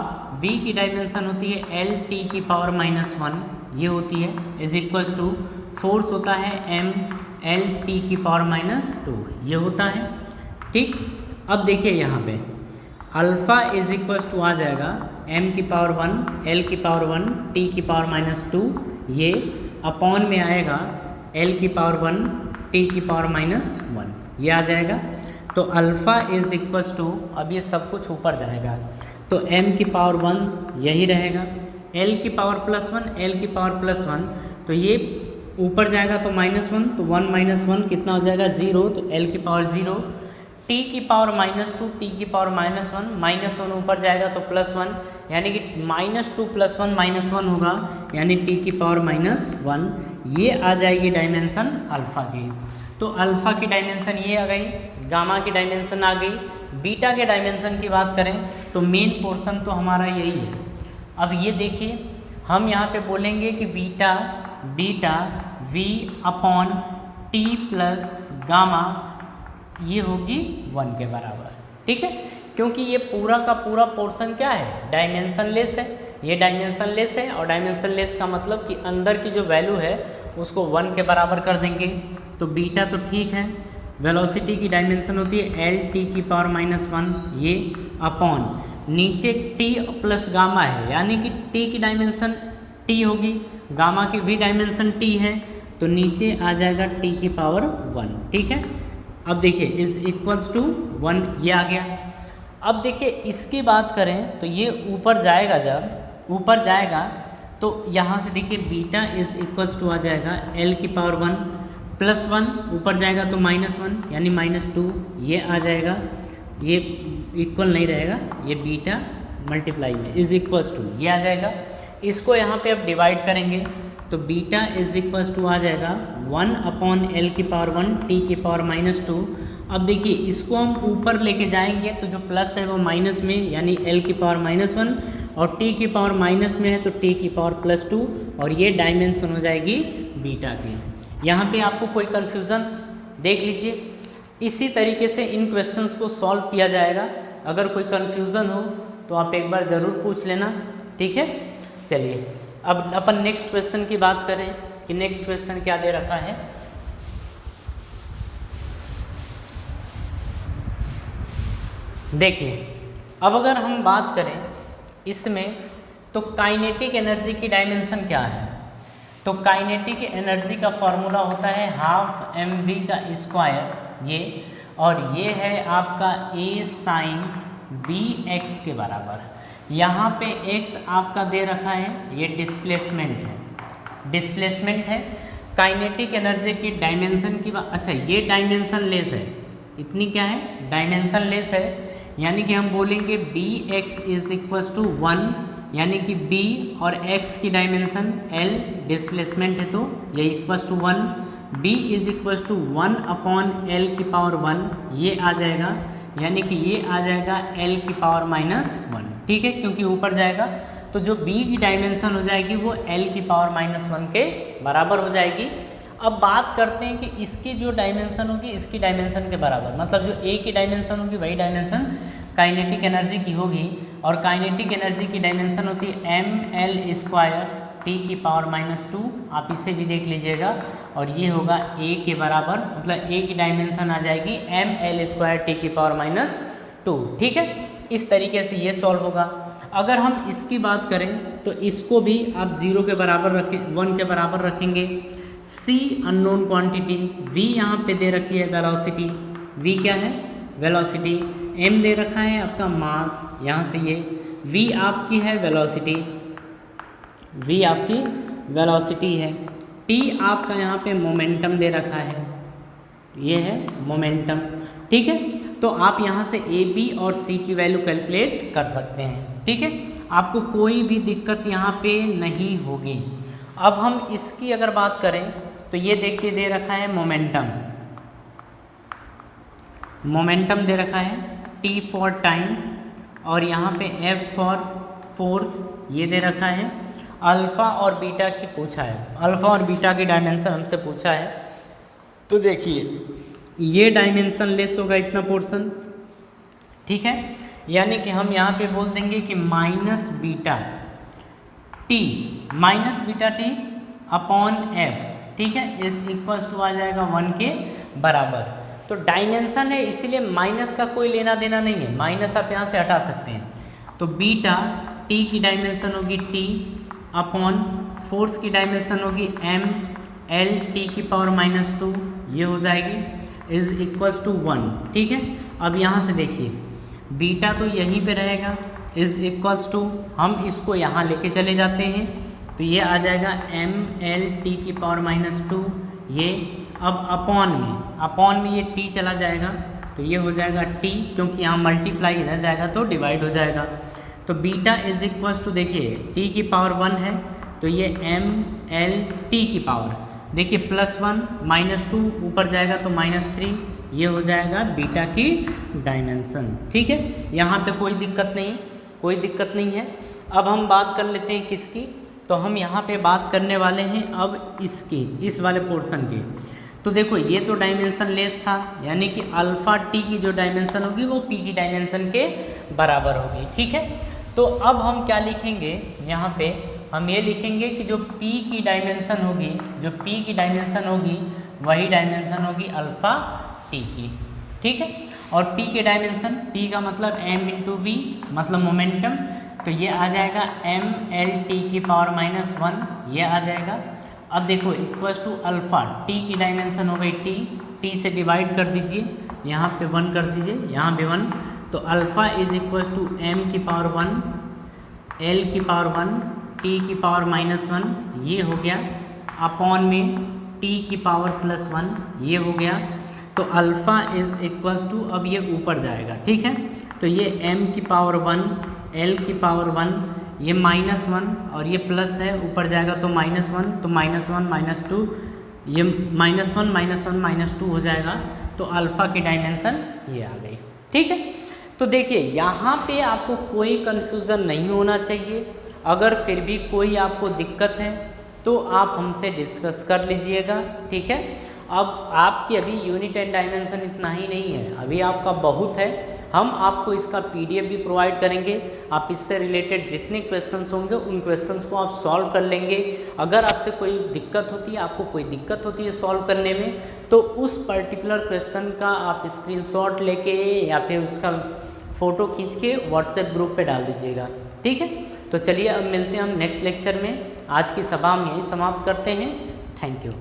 v की डायमेंशन होती है l t की पावर -1, ये होती है, इज इक्वल्स टू फोर्स होता है m l t की पावर -2, ये होता है। ठीक, अब देखिए यहाँ पे अल्फ़ा इज इक्वल्स टू आ जाएगा m की पावर 1 l की पावर 1 t की पावर -2, ये अपॉन में आएगा l की पावर 1 t की पावर -1, ये आ जाएगा। तो अल्फ़ा इज इक्वल्स टू, अब ये सब कुछ ऊपर जाएगा तो m की पावर 1 यही रहेगा, l की पावर +1 l की पावर +1, तो ये ऊपर जाएगा तो -1, तो 1 - 1 कितना हो जाएगा 0, तो l की पावर 0, t की पावर -2 t की पावर -1 ऊपर जाएगा तो +1, यानी कि -2 + 1 -1 होगा, यानी t की पावर -1, ये आ जाएगी डायमेंशन अल्फ़ा की। तो अल्फ़ा की डायमेंशन ये आ गई, गामा की डायमेंशन आ गई। बीटा के डायमेंशन की बात करें तो मेन पोर्शन तो हमारा यही है। अब ये देखिए हम यहाँ पे बोलेंगे कि beta v upon t plus gamma ये होगी 1 के बराबर। ठीक है, क्योंकि ये पूरा का पूरा पोर्शन क्या है, डायमेंशन लेस है, ये डायमेंशन लेस है, और डायमेंशन लेस का मतलब कि अंदर की जो वैल्यू है उसको 1 के बराबर कर देंगे। तो बीटा तो ठीक है, वेलोसिटी की डायमेंशन होती है l t की पावर -1, ये अपॉन नीचे t प्लस गामा है, यानी कि t की डायमेंशन t होगी, गामा की भी डायमेंशन t है, तो नीचे आ जाएगा t की पावर 1। ठीक है, अब देखिए इज इक्वल्स टू 1, ये आ गया। अब देखिए इसकी बात करें तो ये ऊपर जाएगा, जब ऊपर जाएगा तो यहाँ से देखिए बीटा इज इक्वल्स टू आ जाएगा l की पावर 1 +1, ऊपर जाएगा तो -1 यानी -2, ये आ जाएगा, ये इक्वल नहीं रहेगा, ये बीटा मल्टीप्लाई में इज इक्वल्स टू ये आ जाएगा। इसको यहाँ पे अब डिवाइड करेंगे तो बीटा इज इक्वल्स टू आ जाएगा 1 अपॉन l की पावर 1 t की पावर -2। अब देखिए इसको हम ऊपर लेके जाएंगे तो जो प्लस है वो माइनस में, यानी l की पावर -1, और t की पावर माइनस में है तो t की पावर +2, और ये डायमेंशन हो जाएगी बीटा की। यहाँ पे आपको कोई कन्फ्यूज़न देख लीजिए, इसी तरीके से इन क्वेश्चंस को सॉल्व किया जाएगा। अगर कोई कन्फ्यूज़न हो तो आप एक बार ज़रूर पूछ लेना। ठीक है, चलिए अब अपन नेक्स्ट क्वेश्चन की बात करें कि नेक्स्ट क्वेश्चन क्या दे रखा है। देखिए अब अगर हम बात करें इसमें तो काइनेटिक एनर्जी की डायमेंशन क्या है, तो काइनेटिक एनर्जी का फॉर्मूला होता है ½ mv², ये, और ये है आपका a sin bx के बराबर। यहाँ पे x आपका दे रखा है, ये डिस्प्लेसमेंट है, डिस्प्लेसमेंट है। काइनेटिक एनर्जी की डायमेंशन की बात, अच्छा ये डायमेंशन लेस है, इतनी क्या है डायमेंशन लेस है, यानी कि हम बोलेंगे bx इज इक्वल्स टू 1, यानी कि b और x की डायमेंशन l, डिस्प्लेसमेंट है तो ये equals to 1, b is equals to 1 upon l की पावर 1, ये आ जाएगा, यानी कि ये आ जाएगा l की पावर -1। ठीक है, क्योंकि ऊपर जाएगा तो जो b की डायमेंशन हो जाएगी वो l की पावर -1 के बराबर हो जाएगी। अब बात करते हैं कि इसकी जो डायमेंशन होगी इसकी डायमेंशन के बराबर, मतलब जो a की डायमेंशन होगी वही डायमेंशन काइनेटिक एनर्जी की होगी, और काइनेटिक एनर्जी की डायमेंशन होती है ml² t की पावर -2, आप इसे भी देख लीजिएगा, और ये होगा a के बराबर, मतलब a की डायमेंशन आ जाएगी ml² t की पावर -2। ठीक है, इस तरीके से ये सॉल्व होगा। अगर हम इसकी बात करें तो इसको भी आप 0 के बराबर रखें, 1 के बराबर रखेंगे। c अननोन क्वांटिटी, v यहाँ पे दे रखी है वेलोसिटी, v क्या है वेलोसिटी, m दे रखा है आपका मास, यहाँ से ये v आपकी है वेलोसिटी, v आपकी वेलोसिटी है, p आपका यहाँ पे मोमेंटम दे रखा है, ये है मोमेंटम। ठीक है, तो आप यहाँ से ए बी और सी की वैल्यू कैलकुलेट कर सकते हैं। ठीक है, आपको कोई भी दिक्कत यहाँ पे नहीं होगी। अब हम इसकी अगर बात करें तो ये देखिए दे रखा है मोमेंटम, मोमेंटम दे रखा है, टी फॉर टाइम और यहाँ पे एफ फॉर फोर्स ये दे रखा है, अल्फ़ा और बीटा की पूछा है, अल्फ़ा और बीटा की डायमेंशन हमसे पूछा है। तो देखिए ये डायमेंशन लेस होगा इतना पोर्शन, ठीक है, यानी कि हम यहाँ पे बोल देंगे कि minus beta T upon F, ठीक है, इस इक्वल्स टू आ जाएगा 1 के बराबर। तो डायमेंशन है इसीलिए माइनस का कोई लेना देना नहीं है, माइनस आप यहाँ से हटा सकते हैं। तो बीटा टी की डायमेंशन होगी टी अपॉन फोर्स की डायमेंशन होगी एम एल टी की पावर -2, ये हो जाएगी इज इक्वल्स टू 1। ठीक है, अब यहाँ से देखिए बीटा तो यहीं पे रहेगा, इज इक्वल्स टू हम इसको यहाँ लेके चले जाते हैं तो ये आ जाएगा एम एल टी की पावर -2, ये अब अपॉन में ये टी चला जाएगा तो ये हो जाएगा टी, क्योंकि यहाँ मल्टीप्लाई इधर जाएगा तो डिवाइड हो जाएगा। तो बीटा इज इक्वल्स टू देखिए टी की पावर 1 है तो ये एम एल टी की पावर, देखिए +1 -2 ऊपर जाएगा तो -3, ये हो जाएगा बीटा की डायमेंशन। ठीक है, यहाँ पे कोई दिक्कत नहीं है। अब हम बात कर लेते हैं किसकी, तो हम यहाँ पे बात करने वाले हैं अब इसकी, इस वाले पोर्शन की। तो देखो ये तो डायमेंशन लेस था, यानी कि अल्फ़ा टी की जो डायमेंशन होगी वो पी की डायमेंशन के बराबर होगी। ठीक है, तो अब हम क्या लिखेंगे यहाँ पे, हम ये लिखेंगे कि जो p की डायमेंशन होगी, वही डायमेंशन होगी अल्फ़ा t की। ठीक है, और p के डायमेंशन, p का मतलब m × v मतलब मोमेंटम, तो ये आ जाएगा m l t की पावर -1, ये आ जाएगा। अब देखो इक्वल्स टू अल्फ़ा t की डायमेंशन हो गई t से डिवाइड कर दीजिए, यहाँ पे 1 कर दीजिए, यहाँ भी 1, तो alpha is equals to m की पावर 1 l की पावर 1 t की पावर -1, ये हो गया, अपॉन में t की पावर +1, ये हो गया। तो अल्फ़ा इज इक्वल्स टू, अब ये ऊपर जाएगा, ठीक है, तो ये m की पावर 1 l की पावर 1, ये -1 और ये प्लस है, ऊपर जाएगा तो -1, तो -1 -2, ये -1 -2 हो जाएगा। तो अल्फ़ा की डायमेंशन ये आ गई। ठीक है, तो देखिए यहाँ पे आपको कोई कन्फ्यूज़न नहीं होना चाहिए। अगर फिर भी कोई आपको दिक्कत है तो आप हमसे डिस्कस कर लीजिएगा। ठीक है, अब आपकी अभी यूनिट एंड डायमेंशन इतना ही नहीं है, अभी आपका बहुत है। हम आपको इसका PDF भी प्रोवाइड करेंगे, आप इससे रिलेटेड जितने क्वेश्चंस होंगे उन क्वेश्चंस को आप सॉल्व कर लेंगे। अगर आपसे कोई दिक्कत होती है, आपको कोई दिक्कत होती है सॉल्व करने में, तो उस पर्टिकुलर क्वेश्चन का आप स्क्रीनशॉट लेके या फिर उसका फ़ोटो खींच के व्हाट्सएप ग्रुप पे डाल दीजिएगा। ठीक है, तो चलिए अब मिलते हैं हम नेक्स्ट लेक्चर में। आज की सभा हम यहीं समाप्त करते हैं। Thank you.